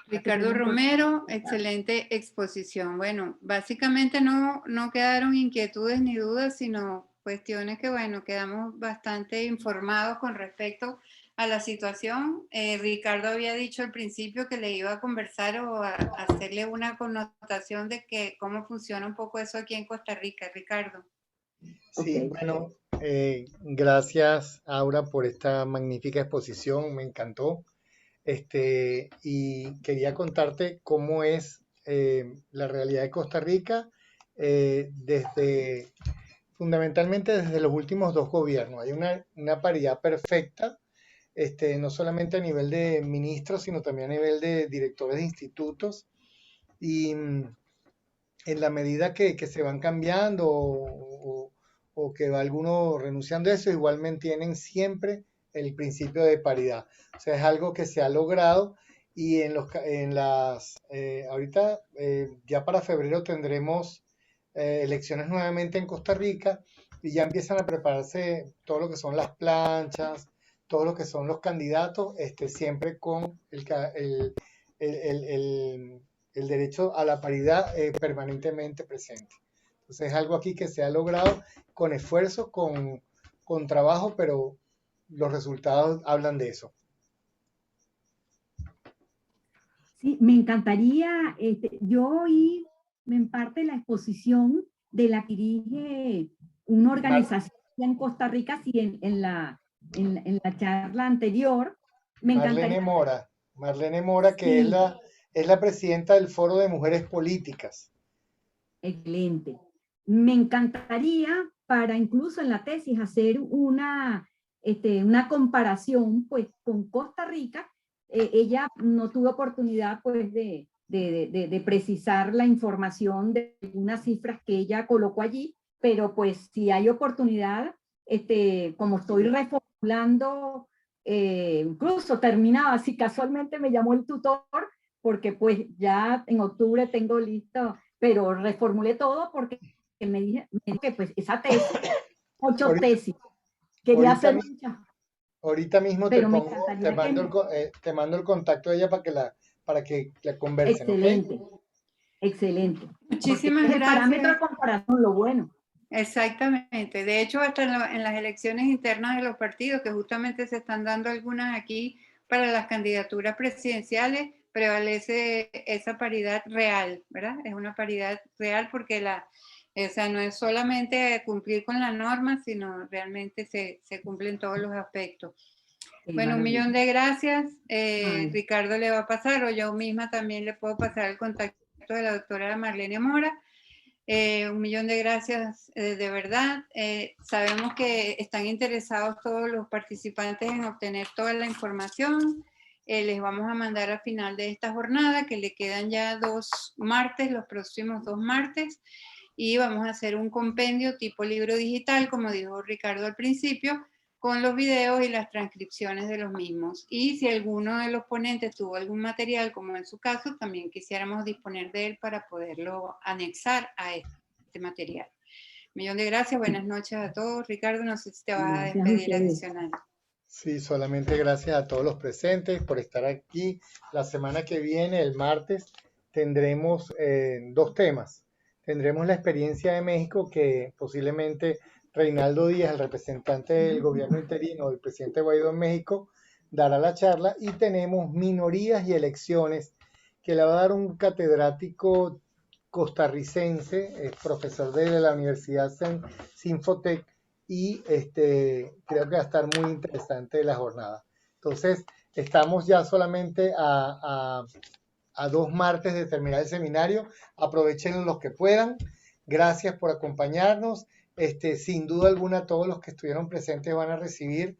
Ricardo Romero, excelente exposición. Bueno, básicamente no quedaron inquietudes ni dudas, sino cuestiones que, bueno, quedamos bastante informados con respecto a la situación. Ricardo había dicho al principio que le iba a conversar o a hacerle una connotación de que cómo funciona un poco eso aquí en Costa Rica. Ricardo. Sí, bueno, Gracias, Aura, por esta magnífica exposición, me encantó. Y quería contarte cómo es la realidad de Costa Rica fundamentalmente desde los últimos 2 gobiernos. Hay una paridad perfecta, no solamente a nivel de ministros, sino también a nivel de directores de institutos. Y en la medida que se van cambiando o que va alguno renunciando a eso, igual mantienen siempre el principio de paridad. O sea, es algo que se ha logrado y ahorita ya para febrero tendremos elecciones nuevamente en Costa Rica y ya empiezan a prepararse todo lo que son las planchas, todo lo que son los candidatos, siempre con el derecho a la paridad permanentemente presente. Entonces es algo aquí que se ha logrado con esfuerzo, con trabajo, pero los resultados hablan de eso. Sí, me encantaría, yo oí en parte la exposición de la que dirige una organización en Costa Rica, sí, en la charla anterior. Me Marlene Mora, sí, que es la presidenta del Foro de Mujeres Políticas. Excelente. Me encantaría para incluso en la tesis hacer una comparación pues con Costa Rica. Ella no tuvo oportunidad pues de precisar la información de unas cifras que ella colocó allí, pero pues si hay oportunidad, como estoy reformulando, incluso terminaba, si casualmente me llamó el tutor, porque pues ya en octubre tengo listo, pero reformulé todo porque me dije que pues esa tesis, 8 tesis, quería hacer muchas. Ahorita mismo pero me encantaría te mando el contacto de ella para que la conversen. Excelente, ¿Okay? excelente. Muchísimas Porque es el parámetro gracias. de comparación, lo bueno. Exactamente. De hecho, hasta en las elecciones internas de los partidos, que justamente se están dando algunas aquí para las candidaturas presidenciales, prevalece esa paridad real, ¿verdad? Es una paridad real porque o sea, no es solamente cumplir con la norma, sino realmente se cumplen todos los aspectos. Bueno, 1.000.000 de gracias. Ricardo le va a pasar, o yo misma también le puedo pasar el contacto de la doctora Marlene Mora. 1.000.000 de gracias, de verdad. Sabemos que están interesados todos los participantes en obtener toda la información. Les vamos a mandar al final de esta jornada, que le quedan ya 2 martes, los próximos 2 martes, y vamos a hacer un compendio tipo libro digital, como dijo Ricardo al principio, con los videos y las transcripciones de los mismos. Y si alguno de los ponentes tuvo algún material, como en su caso, también quisiéramos disponer de él para poderlo anexar a este material. 1.000.000 de gracias, buenas noches a todos. Ricardo, no sé si te vas a despedir adicional. Sí, solamente gracias a todos los presentes por estar aquí. La semana que viene, el martes, tendremos 2 temas. Tendremos la experiencia de México, que posiblemente Reinaldo Díaz, el representante del gobierno interino del presidente Guaidó en México, dará la charla. Y tenemos minorías y elecciones, que la va a dar un catedrático costarricense, profesor de la Universidad Sinfotec, y creo que va a estar muy interesante la jornada. Entonces, estamos ya solamente a 2 martes de terminar el seminario. Aprovechen los que puedan. Gracias por acompañarnos. Sin duda alguna, todos los que estuvieron presentes van a recibir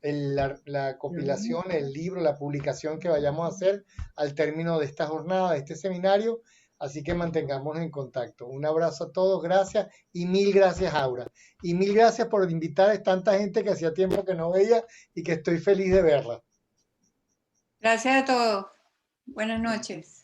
la compilación, el libro, la publicación que vayamos a hacer al término de esta jornada, de este seminario. Así que mantengámonos en contacto. Un abrazo a todos, gracias y 1.000 gracias, Aura. Y 1.000 gracias por invitar a tanta gente que hacía tiempo que no veía y que estoy feliz de verla. Gracias a todos. Buenas noches.